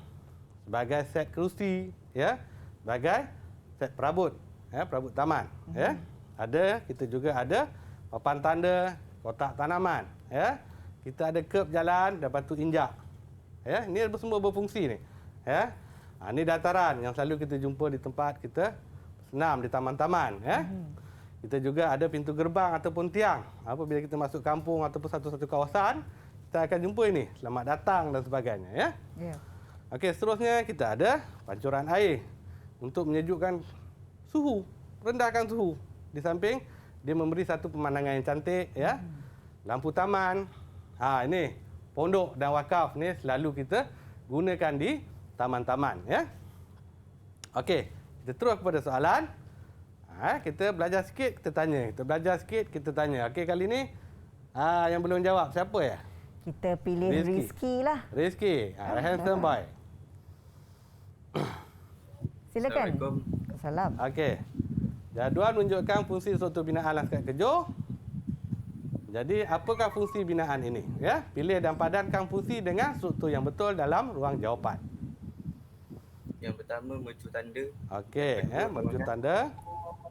[SPEAKER 3] sebagai set kerusi, ya, sebagai set perabot, ya, perabot taman, ya. Kita juga ada papan tanda, kotak tanaman, ya. Kita ada kerb jalan dan batu injak. Ya, ini semua berfungsi ni. Ya. Ini dataran yang selalu kita jumpa di tempat kita senam di taman-taman, ya. Kita juga ada pintu gerbang ataupun tiang. Apabila kita masuk kampung ataupun satu-satu kawasan, kita akan jumpa ini. Selamat datang dan sebagainya, ya.
[SPEAKER 2] Ya.
[SPEAKER 3] Okey, seterusnya kita ada pancuran air untuk menyejukkan suhu, rendahkan suhu. Di samping dia memberi satu pemandangan yang cantik, ya. Lampu taman. Ini pondok dan wakaf ni selalu kita gunakan di taman-taman, ya. Okey, kita terus kepada soalan. Kita belajar sikit, kita tanya. Kita belajar sikit, kita tanya. Okey, kali ni yang belum jawab siapa ya?
[SPEAKER 2] Kita pilih Rizky lah.
[SPEAKER 3] Rizky. Rehan standby.
[SPEAKER 2] Silakan.
[SPEAKER 7] Assalamualaikum.
[SPEAKER 2] Salam.
[SPEAKER 3] Okey. Jadual menunjukkan fungsi struktur binaan Laskap Kejur. Jadi, apakah fungsi binaan ini? Ya, pilih dan padankan fungsi dengan struktur yang betul dalam ruang jawapan.
[SPEAKER 7] Yang pertama, mercu tanda.
[SPEAKER 3] Okey, ya, mercu tanda.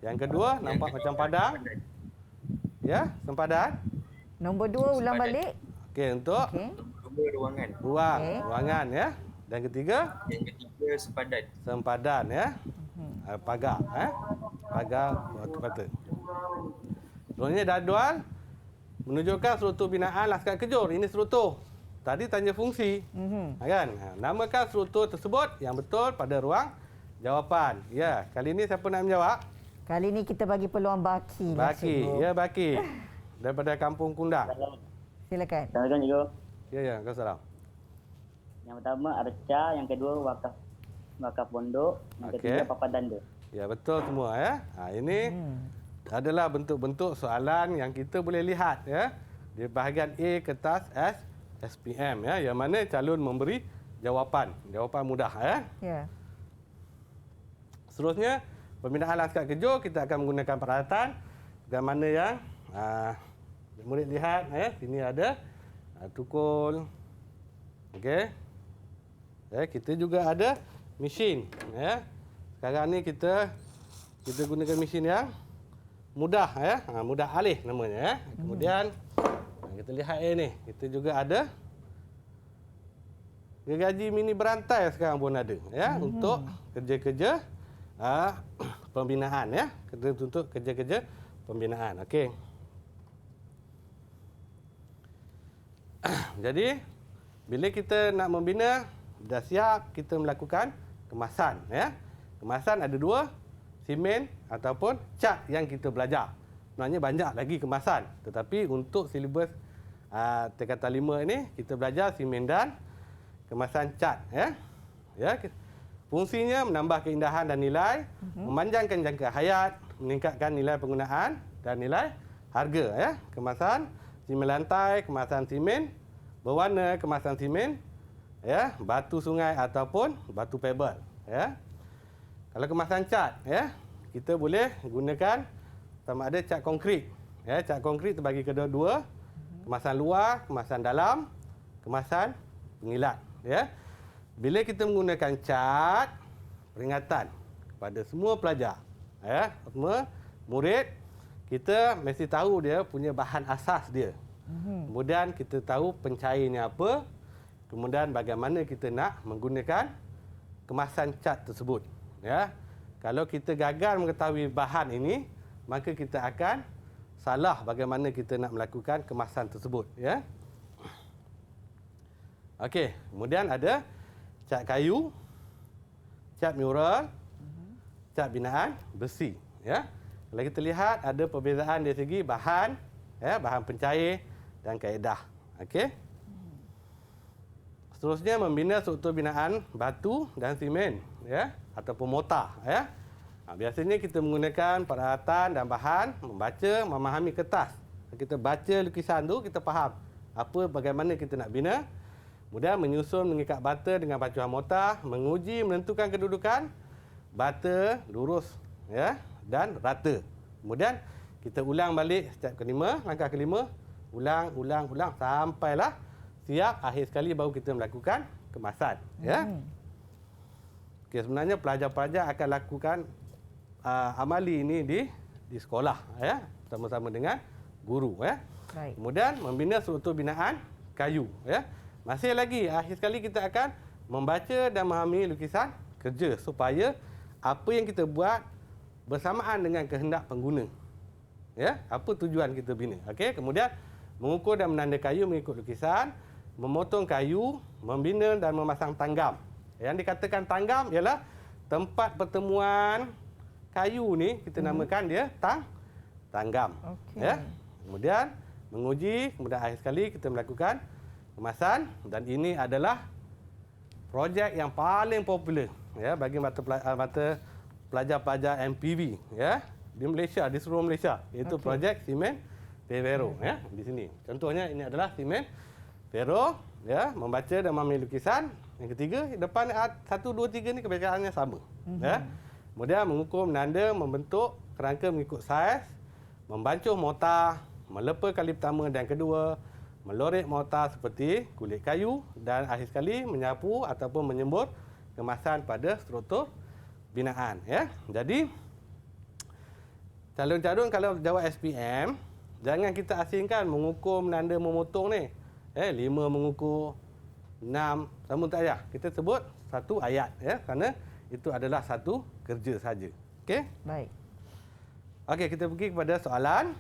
[SPEAKER 3] Yang kedua, nampak macam padang. Ya, sempadan.
[SPEAKER 2] Nombor 2 ulang balik.
[SPEAKER 3] Okey, untuk
[SPEAKER 7] Nombor ruangan.
[SPEAKER 3] ruangan, ya. Dan ketiga?
[SPEAKER 7] Yang ketiga, sempadan.
[SPEAKER 3] Sempadan, ya. Pagar, pagar batu-bata. Sebenarnya jadual menunjukkan struktur binaan Laskap Kejur. Ini struktur. Tadi tanya fungsi. Kan? Namakan struktur tersebut yang betul pada ruang jawapan. Ya, kali ini siapa nak menjawab?
[SPEAKER 2] Kali ini kita bagi peluang Baki.
[SPEAKER 3] Baki. Ya, Baki. Daripada Kampung Kundang.
[SPEAKER 2] Silakan.
[SPEAKER 8] Assalamualaikum, Cikgu.
[SPEAKER 3] Ya, Assalamualaikum.
[SPEAKER 8] Yang pertama arca, yang kedua wakaf pondok, yang ketiga papan tanda.
[SPEAKER 3] Ya, betul semua, ya. Ini adalah bentuk-bentuk soalan yang kita boleh lihat, ya. Di bahagian A kertas SPM, ya, yang mana calon memberi jawapan mudah, ya.
[SPEAKER 2] Ya.
[SPEAKER 3] Seterusnya, pembinaan Laskap Kejur kita akan menggunakan peralatan bagaimana yang murid lihat, ya. Sini ada tukul. Okey. Ya, kita juga ada mesin, ya. Sekarang ni kita gunakan mesin yang mudah, ya. Mudah alih namanya, ya. Kemudian kita lihat ni, kita juga ada gergaji mini berantai sekarang pun ada, ya, untuk kerja-kerja pembinaan, ya. Untuk kerja-kerja pembinaan. Okey. Jadi bila kita nak membina, dah siap kita melakukan kemasan, ya. Kemasan ada dua, simen ataupun cat yang kita belajar. sebenarnya banyak lagi kemasan. Tetapi untuk silibus tingkatan 5 ini kita belajar simen dan kemasan cat ya. Ya. Fungsinya menambah keindahan dan nilai, memanjangkan jangka hayat, meningkatkan nilai penggunaan dan nilai harga ya. Kemasan simen lantai, kemasan simen berwarna, kemasan simen ya, batu sungai ataupun batu pebble ya. Kalau kemasan cat ya, kita boleh gunakan sama ada cat konkrit. Ya, cat konkrit terbagi ke dua, kemasan luar, kemasan dalam, kemasan pengilat ya. Bila kita menggunakan cat, peringatan kepada semua pelajar ya, semua murid, kita mesti tahu dia punya bahan asas dia. Kemudian kita tahu pencairnya apa, kemudian bagaimana kita nak menggunakan kemasan cat tersebut ya. Kalau kita gagal mengetahui bahan ini, maka kita akan salah bagaimana kita nak melakukan kemasan tersebut ya. Okey, kemudian ada cat kayu, cat mural, cat binaan besi ya. Kalau kita lihat ada perbezaan dari segi bahan ya, bahan pencair dan kaedah. Okey. Seterusnya membina struktur binaan batu dan simen ya, ataupun mortar ya. Biasanya kita menggunakan peralatan dan bahan membaca, memahami kertas. Kita baca lukisan tu, kita faham bagaimana kita nak bina. Kemudian menyusun, mengikat bata dengan bacuan mortar, menguji, menentukan kedudukan bata lurus ya dan rata. Kemudian kita ulang balik step kelima, langkah kelima, ulang sampailah siap, akhir sekali baru kita melakukan kemasan ya. Okey, sebenarnya pelajar-pelajar akan lakukan amali ini di sekolah ya, sama-sama dengan guru ya.
[SPEAKER 2] Baik.
[SPEAKER 3] Kemudian membina struktur binaan kayu ya. Masih lagi, akhir sekali kita akan membaca dan memahami lukisan kerja supaya apa yang kita buat bersamaan dengan kehendak pengguna. Ya, apa tujuan kita bina. Okey, kemudian mengukur dan menanda kayu mengikut lukisan, memotong kayu, membina dan memasang tanggam. Yang dikatakan tanggam ialah tempat pertemuan kayu ni, kita namakan dia tanggam.
[SPEAKER 2] Okey.
[SPEAKER 3] Ya. Kemudian menguji, kemudian akhir sekali kita melakukan kemasan, dan ini adalah projek yang paling popular ya bagi mata pelajar-pelajar MPV ya di Malaysia, di seluruh Malaysia, iaitu projek simen Vero ya di sini. Contohnya ini adalah simen Vero ya, membaca dan memahami lukisan. Yang ketiga, depan 1 2 3 ni kebiasaannya sama ya. Kemudian mengukur, menanda, membentuk kerangka mengikut saiz, membancuh mortar, melepa kali pertama dan kedua, melorek mortar seperti kulit kayu, dan akhir sekali menyapu ataupun menyembur kemasan pada struktur binaan ya. Jadi calon-calon kalau jawab SPM, jangan kita asingkan mengukur, menanda, memotong ni. 5 mengukur, 6 sama tak payah. Kita sebut satu ayat ya, kerana itu adalah satu kerja saja. Okey?
[SPEAKER 2] Baik.
[SPEAKER 3] Okey, kita pergi kepada soalan,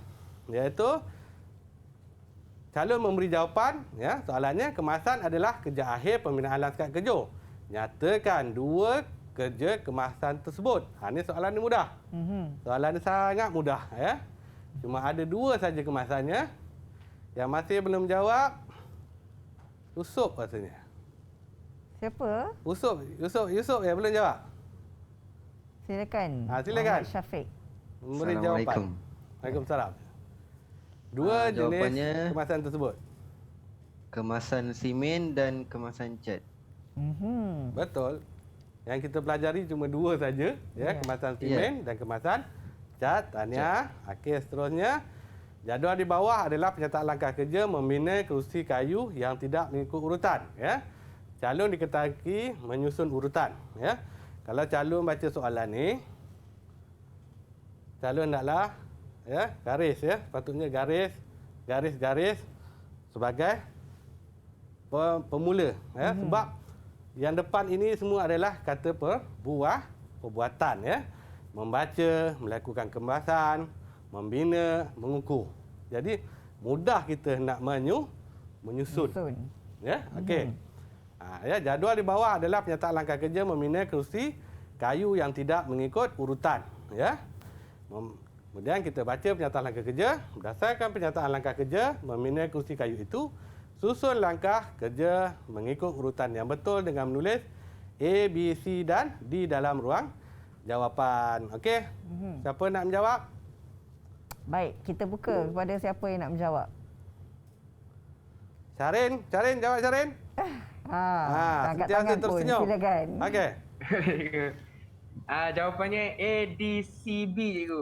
[SPEAKER 3] iaitu calon memberi jawapan ya. Soalannya, kemasan adalah kerja akhir pembinaan lanskap kerja. Nyatakan 2 kerja kemasan tersebut. Ini soalan ni mudah. Soalan ni sangat mudah ya. Cuma ada 2 saja kemasannya. Yang masih belum jawab, Yusof rasanya.
[SPEAKER 2] Siapa?
[SPEAKER 3] Yusof yang belum jawab.
[SPEAKER 2] Silakan.
[SPEAKER 3] Silakan.
[SPEAKER 2] Muhammad Syafiq.
[SPEAKER 3] Memberi jawapan. Waalaikumsalam. 2 jenis
[SPEAKER 1] jawapannya
[SPEAKER 3] kemasan tersebut.
[SPEAKER 1] Kemasan simen dan kemasan cat.
[SPEAKER 3] Betul. Yang kita pelajari cuma 2 saja ya, kemasan simen dan kemasan cat. Tahniah. Okey, seterusnya jadual di bawah adalah penyertaan langkah kerja membina kerusi kayu yang tidak mengikut urutan ya. Calon diketahui menyusun urutan ya. Kalau calon baca soalan ni, calon hendaklah ya garis ya, patutnya garis sebagai pemula ya, sebab yang depan ini semua adalah kata perbuatan ya. Membaca, melakukan kemasan, membina, mengukur. Jadi mudah kita nak menyusun. Ya, okey. Ya, jadual di bawah adalah penyertaan langkah kerja membina kerusi kayu yang tidak mengikut urutan ya. Kemudian kita baca pernyataan langkah kerja. Berdasarkan pernyataan langkah kerja, membina kursi kayu itu, susun langkah kerja mengikut urutan yang betul dengan menulis A, B, C dan D dalam ruang jawapan. Okey? Siapa nak menjawab?
[SPEAKER 2] Baik, kita buka kepada siapa yang nak menjawab.
[SPEAKER 3] Syarin, jawab Syarin.
[SPEAKER 2] Angkat
[SPEAKER 3] sentiasa
[SPEAKER 2] tangan pun,
[SPEAKER 3] tersenyum.
[SPEAKER 2] silakan.
[SPEAKER 3] Okey.
[SPEAKER 4] Jawapannya A, D, C, B, cikgu.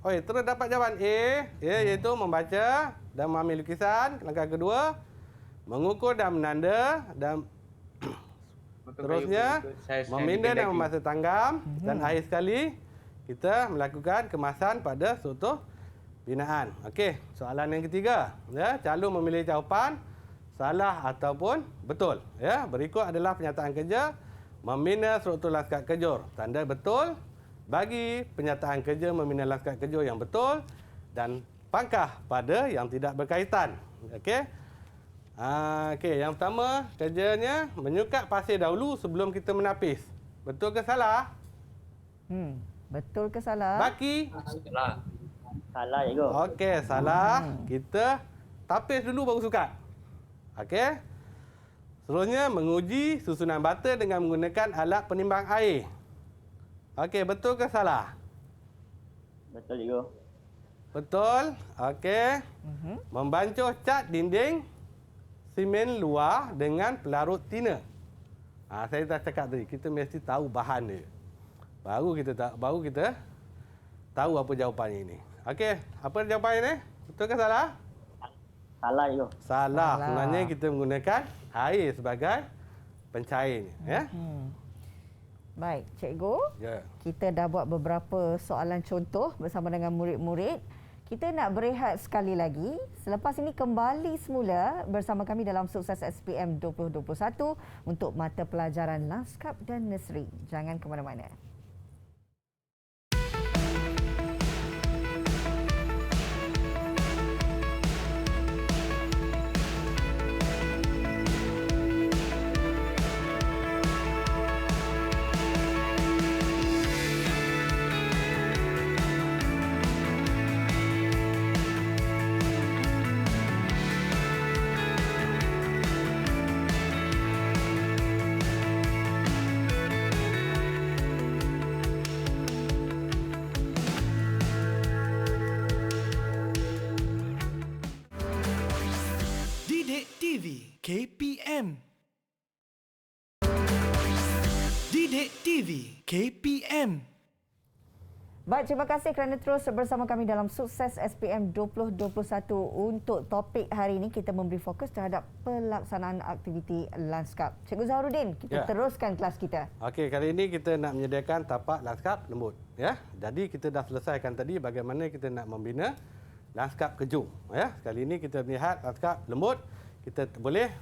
[SPEAKER 3] Terus dapat jawapan A, iaitu membaca dan mengambil lukisan. Langkah kedua, mengukur dan menanda dan seterusnya meminda dan memasang tanggam dan akhir sekali kita melakukan kemasan pada struktur binaan. Okey, soalan yang ketiga, ya, calon memilih jawapan salah ataupun betul. Ya, berikut adalah pernyataan kerja membina struktur lanskap kejur. Tanda betul bagi pernyataan kerja membina lanskap kejur yang betul dan pangkah pada yang tidak berkaitan. Okey. Okey, yang pertama kerjanya menyukat pasir dahulu sebelum kita menapis. Betul ke salah?
[SPEAKER 2] Betul ke salah?
[SPEAKER 3] Baki?
[SPEAKER 8] Salah. Salah, cikgu.
[SPEAKER 3] Okey, salah. Kita tapis dulu baru sukat. Okey. Seterusnya menguji susunan bata dengan menggunakan alat penimbang air. Okey, betul ke salah?
[SPEAKER 8] Betul, cikgu.
[SPEAKER 3] Betul. Okey. Membancuh cat dinding simen luar dengan pelarut tina. Saya dah cakap tadi, kita mesti tahu bahan dia. Baru kita tahu apa jawapannya ini. Okey, apa jawapannya ni? Betul ke salah?
[SPEAKER 8] Salah, cikgu.
[SPEAKER 3] Salah. Sebenarnya kita menggunakan air sebagai pencair ni, ya.
[SPEAKER 2] Baik, cikgu.
[SPEAKER 3] Ya.
[SPEAKER 2] Kita dah buat beberapa soalan contoh bersama dengan murid-murid. Kita nak berehat sekali lagi. Selepas ini kembali semula bersama kami dalam Sukses SPM 2021 untuk mata pelajaran lanskap dan nursery. Jangan ke mana-mana.
[SPEAKER 9] Didik TV KPM. Didik TV KPM.
[SPEAKER 2] Baik, terima kasih kerana terus bersama kami dalam Sukses SPM 2021. Untuk topik hari ini, kita memberi fokus terhadap pelaksanaan aktiviti lanskap. Cikgu Zahrudin, kita teruskan kelas kita.
[SPEAKER 3] Okey, kali ini kita nak menyediakan tapak lanskap lembut. Ya, jadi kita dah selesaikan tadi bagaimana kita nak membina lanskap kejung. Ya, kali ini kita lihat lanskap lembut. Kita boleh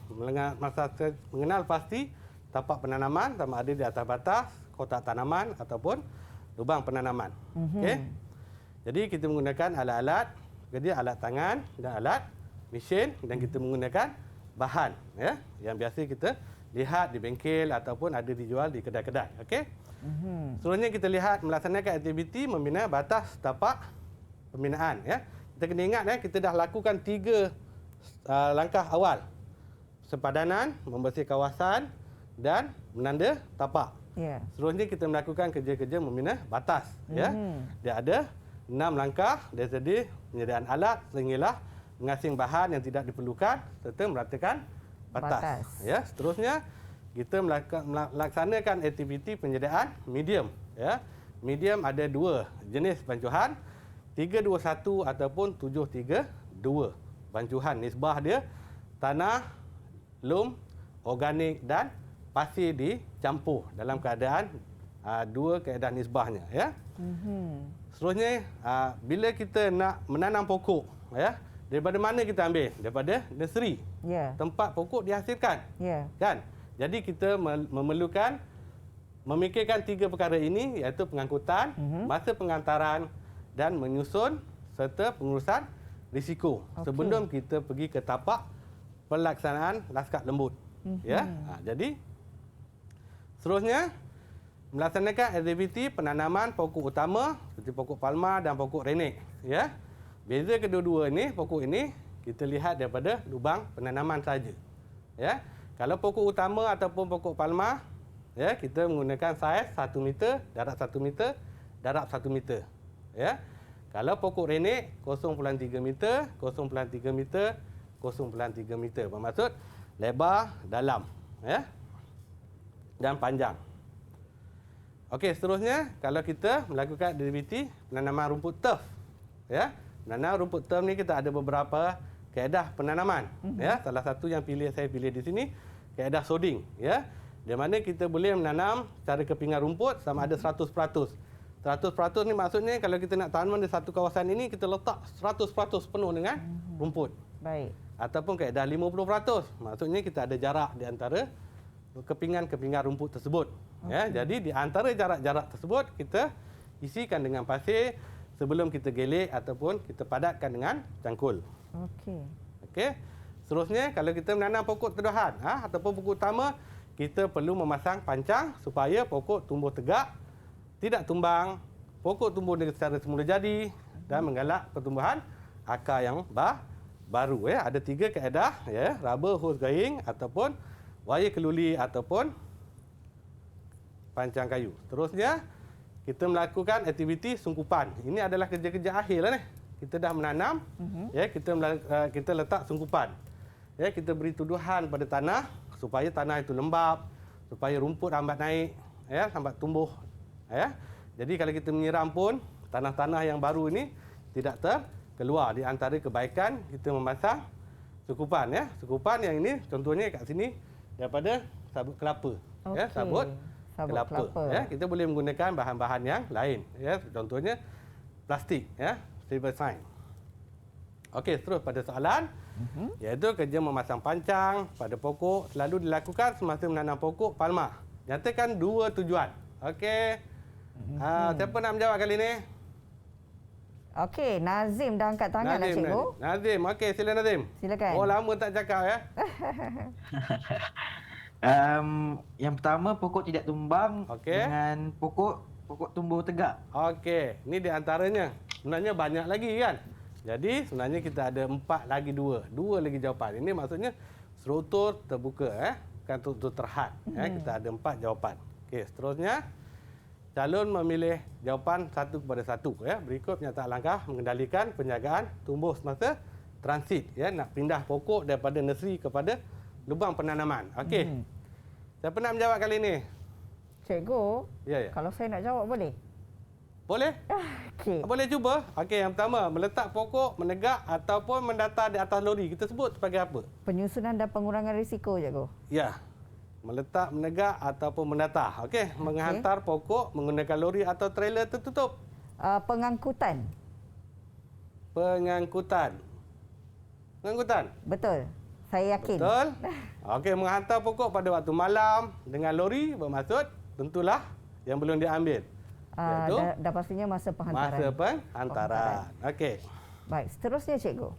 [SPEAKER 3] mengenal pasti tapak penanaman sama ada di atas batas, kotak tanaman ataupun lubang penanaman. Okey. Jadi kita menggunakan alat-alat, jadi alat tangan dan alat mesin dan kita menggunakan bahan ya yang biasa kita lihat di bengkel ataupun ada dijual di kedai-kedai. Okey. Seterusnya kita lihat melaksanakan aktiviti membina batas tapak pembinaan ya. Kita kena ingat kita dah lakukan 3 langkah awal. Sepadanan, membersih kawasan dan menanda tapak.
[SPEAKER 2] Ya.
[SPEAKER 3] Seterusnya kita melakukan kerja-kerja membina batas ya. Dia ada 6 langkah dari segi penyediaan alat sehinggalah mengasing bahan yang tidak diperlukan serta meratakan batas. Ya, seterusnya kita melaksanakan aktiviti penyediaan medium ya. Medium ada 2 jenis bancuhan, 321 ataupun 732. Bancuhan nisbah dia tanah, lum, organik dan pasir dicampur dalam keadaan 2 keadaan nisbahnya ya. Seterusnya bila kita nak menanam pokok ya, daripada mana kita ambil? Daripada nursery. Tempat pokok dihasilkan. Kan? Jadi kita memerlukan memikirkan 3 perkara ini iaitu pengangkutan, masa pengantaran dan menyusun serta pengurusan risiko sebelum kita pergi ke tapak pelaksanaan lanskap lembut. Ya. Jadi seterusnya melaksanakan aktiviti penanaman pokok utama seperti pokok palma dan pokok renek, ya. Beza kedua-dua ini, pokok ini kita lihat daripada lubang penanaman saja. Ya. Kalau pokok utama ataupun pokok palma, ya, kita menggunakan saiz 1 meter, darab 1 meter, darab 1 meter. Ya. Kalau pokok renek 0.3 meter, 0.3 meter, 0.3 meter. Bermaksud lebar, dalam, ya. Dan panjang. Okey, seterusnya kalau kita melakukan aktiviti penanaman rumput turf, ya. Menanam rumput turf ni kita ada beberapa kaedah penanaman, ya. Salah satu yang saya pilih di sini kaedah sodding, ya. Di mana kita boleh menanam secara kepingan rumput sama ada 100%. 100% ni maksudnya kalau kita nak tanam di satu kawasan ini kita letak 100% penuh dengan rumput.
[SPEAKER 2] Baik.
[SPEAKER 3] Ataupun kaedah 50%. Maksudnya kita ada jarak di antara kepingan-kepingan rumput tersebut. Ya, jadi di antara jarak-jarak tersebut kita isikan dengan pasir sebelum kita gelik ataupun kita padatkan dengan cangkul.
[SPEAKER 2] Okey.
[SPEAKER 3] Okey. Seterusnya kalau kita menanam pokok teduhan ataupun pokok utama, kita perlu memasang pancang supaya pokok tumbuh tegak, tidak tumbang, pokok tumbuh secara semula jadi dan menggalak pertumbuhan akar yang baru, ya. Ada 3 kaedah, ya, rubber hose going ataupun wire keluli ataupun pancang kayu. Seterusnya kita melakukan aktiviti sungkupan. Ini adalah kerja-kerja akhir lah ni. Kita dah menanam, ya, kita letak sungkupan. Ya, kita beri tuduhan pada tanah supaya tanah itu lembap, supaya rumput lambat naik, ya, lambat tumbuh, ya. Jadi kalau kita menyiram pun tanah-tanah yang baru ini tidak terkeluar. Di antara kebaikan kita memasang sungkupan, ya. Sungkupan yang ini contohnya kat sini daripada sabut kelapa, ya, sabut kelapa. Ya, kita boleh menggunakan bahan-bahan yang lain, ya, contohnya plastik, ya, silver sign. Okey, terus pada soalan, iaitu kerja memasang pancang pada pokok selalu dilakukan semasa menanam pokok palma. Nyatakan 2 tujuan. Okey. Siapa nak menjawab kali ni?
[SPEAKER 2] Okey, Nazim dah angkat tangan dah, cikgu.
[SPEAKER 3] Nazim, okey, sila Nazim.
[SPEAKER 2] Silakan.
[SPEAKER 3] Oh, lama tak cakap, ya.
[SPEAKER 5] Yang pertama pokok tidak tumbang, dengan pokok tumbuh tegak.
[SPEAKER 3] Okey, ini di antaranya. Sebenarnya banyak lagi kan. Jadi sebenarnya kita ada 4 lagi 2 lagi jawapan. Ini maksudnya struktur terbuka, bukan struktur terhad. Kita ada 4 jawapan. Okey, seterusnya calon memilih jawapan 1 kepada 1, ya. Berikut penyataan langkah mengendalikan penjagaan tumbuh semasa transit, ya, nak pindah pokok daripada nursery kepada lubang penanaman. Okey. Siapa nak menjawab kali ini?
[SPEAKER 2] Cikgu,
[SPEAKER 3] ya.
[SPEAKER 2] Kalau saya nak jawab boleh?
[SPEAKER 3] Boleh?
[SPEAKER 2] Okey.
[SPEAKER 3] Boleh cuba. Okey, yang pertama, meletak pokok menegak ataupun mendatar di atas lori. Kita sebut sebagai apa?
[SPEAKER 2] Penyusunan dan pengurangan risiko, cikgu.
[SPEAKER 3] Ya. Meletak menegak ataupun mendatar. Okey, menghantar pokok menggunakan lori atau trailer tertutup.
[SPEAKER 2] Pengangkutan.
[SPEAKER 3] Pengangkutan.
[SPEAKER 2] Betul. Saya yakin.
[SPEAKER 3] Betul. Okey, menghantar pokok pada waktu malam dengan lori bermaksud tentulah yang belum diambil.
[SPEAKER 2] Dah pastinya masa penghantaran.
[SPEAKER 3] Masa penghantaran. Okey.
[SPEAKER 2] Baik, seterusnya cikgu.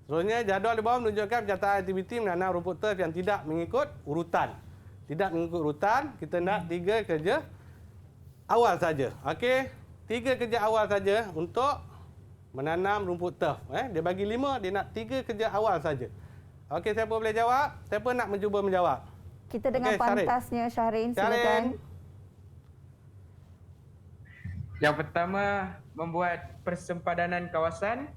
[SPEAKER 3] Seterusnya jadual di bawah menunjukkan pencataan aktiviti menanam rumput turf yang tidak mengikut urutan. Tidak mengikut urutan, kita nak 3 kerja awal saja. Okey, 3 kerja awal saja untuk menanam rumput turf. Dia bagi 5, dia nak 3 kerja awal saja. Okey, siapa boleh jawab? Siapa nak mencuba menjawab?
[SPEAKER 2] Kita dengan pantasnya Syahrin, silakan.
[SPEAKER 4] Yang pertama, membuat persempadanan kawasan.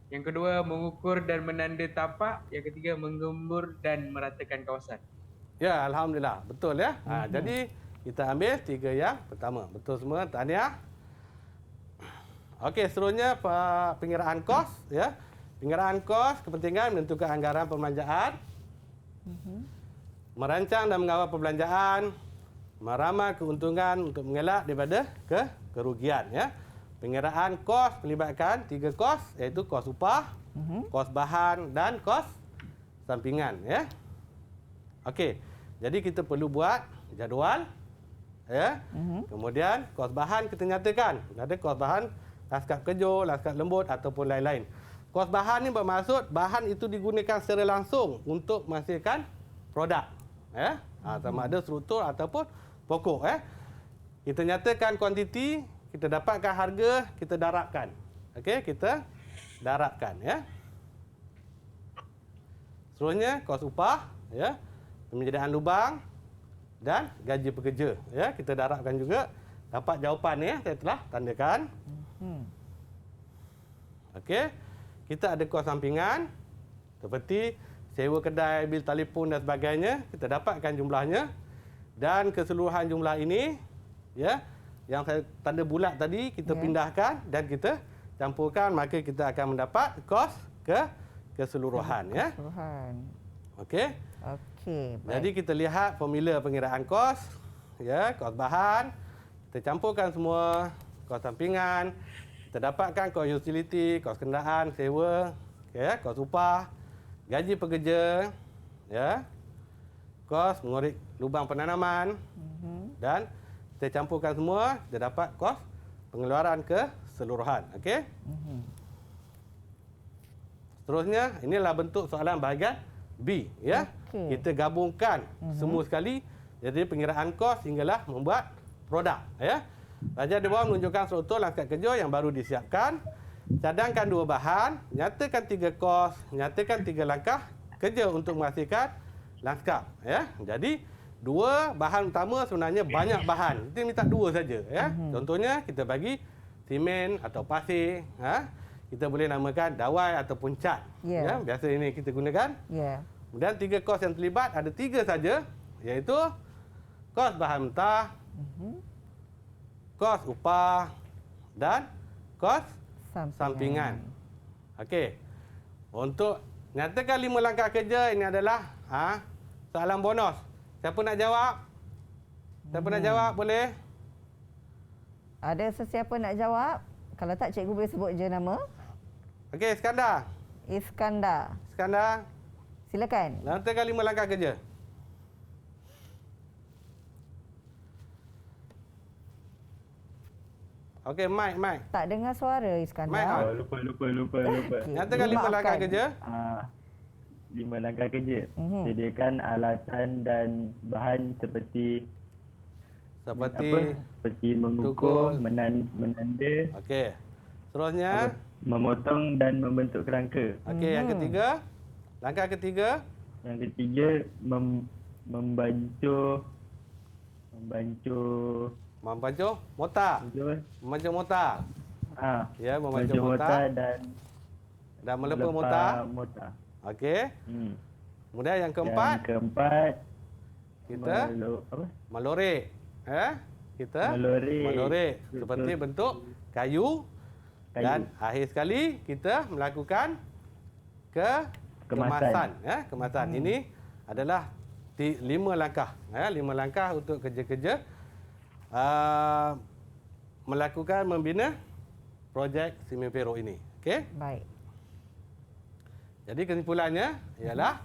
[SPEAKER 4] Yang kedua, mengukur dan menanda tapak. Yang ketiga, menggembur dan meratakan kawasan.
[SPEAKER 3] Ya, alhamdulillah. Betul, ya. Jadi kita ambil 3 yang pertama. Betul semua, tahniah. Okey, seterusnya pengiraan kos, ya. Pengiraan kos kepentingan menentukan anggaran pembelanjaan. Merancang dan mengawal perbelanjaan, meramal keuntungan untuk mengelak daripada kerugian, ya. Pengiraan kos melibatkan 3 kos, iaitu kos upah, kos bahan dan kos sampingan, ya. Okey. Jadi kita perlu buat jadual, ya. Kemudian kos bahan kita nyatakan. Ada kos bahan laskap kejur, laskap lembut ataupun lain-lain. Kos bahan ni bermaksud bahan itu digunakan secara langsung untuk menghasilkan produk, ya. Sama ada struktur ataupun pokok, ya. Kita nyatakan kuantiti, kita dapatkan harga, kita darabkan. Okey, kita darabkan ya. Seterusnya kos upah ya, penyediaan lubang dan gaji pekerja ya, kita darabkan juga. Dapat jawapan ya, saya telah tandakan. Okey. Kita ada kos sampingan seperti sewa kedai, bil telefon dan sebagainya, kita dapatkan jumlahnya. Dan keseluruhan jumlah ini ya, yang saya tanda bulat tadi kita pindahkan dan kita campurkan, maka kita akan mendapat kos keseluruhan ya. Okey.
[SPEAKER 2] Okey, baik.
[SPEAKER 3] Jadi kita lihat formula pengiraan kos ya, kos bahan, kita campurkan semua, kos sampingan, kita dapatkan kos utility, kos kenderaan, sewa, ya, kos upah, gaji pekerja, ya, kos mengorek lubang penanaman dan kita campurkan semua, kita dapat kos pengeluaran keseluruhan. Okey? Seterusnya, inilah bentuk soalan bahagian B. Ya?
[SPEAKER 2] Okey.
[SPEAKER 3] Kita gabungkan semua sekali, jadi pengiraan kos hinggalah membuat produk. Ya? Bahagian di bawah menunjukkan struktur langkah kerja yang baru disiapkan. Cadangkan 2 bahan, nyatakan 3 kos, nyatakan 3 langkah kerja untuk menghasilkan lanskap. Ya? Jadi, 2 bahan utama sebenarnya banyak bahan. Kita minta 2 saja. Ya? Contohnya, kita bagi simen atau pasir. Kita boleh namakan dawai ataupun cat. Ya? Biasa ini kita gunakan. Kemudian 3 kos yang terlibat ada 3 saja, iaitu kos bahan mentah, kos upah dan kos sampingan. Okey. Untuk nyatakan 5 langkah kerja, ini adalah soalan bonus. Siapa nak jawab? Siapa nak jawab boleh?
[SPEAKER 2] Ada sesiapa nak jawab? Kalau tak, cikgu boleh sebut je nama.
[SPEAKER 3] Okey, Iskandar.
[SPEAKER 2] Iskandar. Silakan.
[SPEAKER 3] Nyatakan 5 langkah kerja. Okey, Mike.
[SPEAKER 2] Tak dengar suara Iskandar.
[SPEAKER 3] Mike,
[SPEAKER 6] Lupa.
[SPEAKER 2] Okey,
[SPEAKER 3] nyatakan 5 langkah kerja.
[SPEAKER 6] 5 langkah kerja. Sediakan alatan dan bahan seperti mengukur, menanda.
[SPEAKER 3] Okey. Seterusnya,
[SPEAKER 6] memotong dan membentuk kerangka.
[SPEAKER 3] okey, yang ketiga. Langkah ketiga.
[SPEAKER 6] Yang ketiga, membancuh
[SPEAKER 3] mortar. Membancuh mortar. Ya, membancuh mortar dan melepas mortar. Okey. Kemudian yang keempat.
[SPEAKER 6] Yang keempat,
[SPEAKER 3] Kita melorek. Kita melorek seperti bentuk kayu. Dan akhir sekali kita melakukan kemasan. Kemasan ini adalah 5 langkah. 5 langkah untuk kerja-kerja melakukan membina projek Simen Perak ini. Okey?
[SPEAKER 2] Baik.
[SPEAKER 3] Jadi kesimpulannya ialah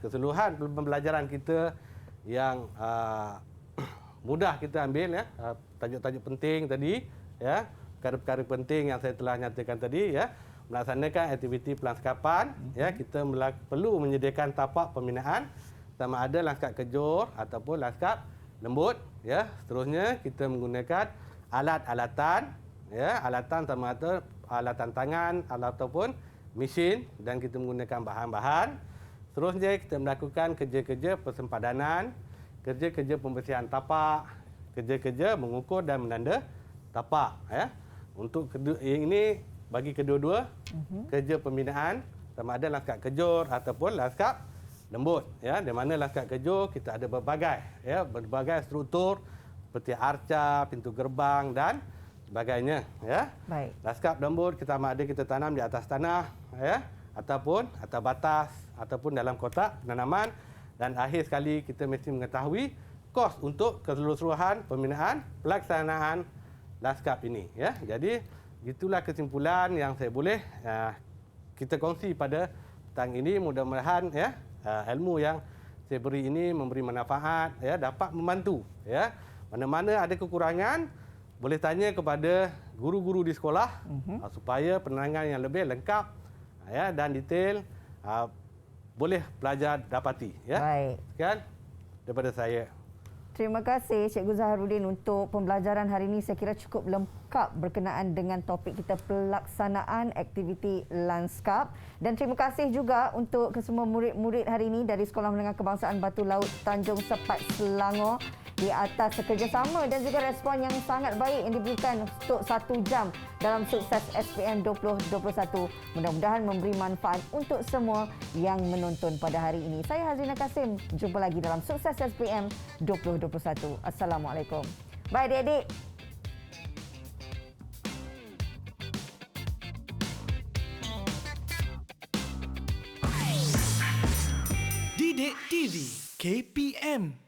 [SPEAKER 3] keseluruhan pembelajaran kita yang mudah kita ambil tajuk-tajuk penting tadi, perkara-perkara penting yang saya telah nyatakan tadi, melaksanakan aktiviti pelangskapan, kita perlu menyediakan tapak pembinaan sama ada langkap kejur ataupun langkap lembut. Seterusnya kita menggunakan alat-alatan, alatan sama ada alatan tangan ataupun mesin, dan kita menggunakan bahan-bahan. Seterusnya kita melakukan kerja-kerja persempadanan, kerja-kerja pembersihan tapak, kerja-kerja mengukur dan menanda tapak. Untuk ini bagi kedua-dua kerja pembinaan sama ada langkap kejur ataupun langkap lembut. Di mana langkap kejur kita ada berbagai struktur seperti arca, pintu gerbang dan sebagainya.
[SPEAKER 2] Baik.
[SPEAKER 3] Langkap lembut kita sama ada kita tanam di atas tanah, ataupun atas batas ataupun dalam kotak penanaman, dan akhir sekali kita mesti mengetahui kos untuk keseluruhan pembinaan pelaksanaan langkap ini. Jadi itulah kesimpulan yang saya boleh kita kongsi pada petang ini. Mudah-mudahan ilmu yang saya beri ini memberi manfaat, dapat membantu. Mana-mana ada kekurangan boleh tanya kepada guru-guru di sekolah supaya penerangan yang lebih lengkap dan detail boleh pelajar dapati.
[SPEAKER 2] Baik.
[SPEAKER 3] Sekian daripada saya.
[SPEAKER 2] Terima kasih Cikgu Zaharuddin untuk pembelajaran hari ini. Saya kira cukup lengkap berkenaan dengan topik kita pelaksanaan aktiviti Lanskap. Dan terima kasih juga untuk kesemua murid-murid hari ini dari Sekolah Menengah Kebangsaan Batu Laut Tanjung Sepat Selangor di atas kerjasama dan juga respon yang sangat baik yang diberikan untuk 1 jam dalam sukses SPM 2021. Mudah-mudahan memberi manfaat untuk semua yang menonton pada hari ini. Saya Hazrina Kasim. Jumpa lagi dalam sukses SPM 2021. Assalamualaikum. Bye adik-adik.
[SPEAKER 9] Didik TV KPM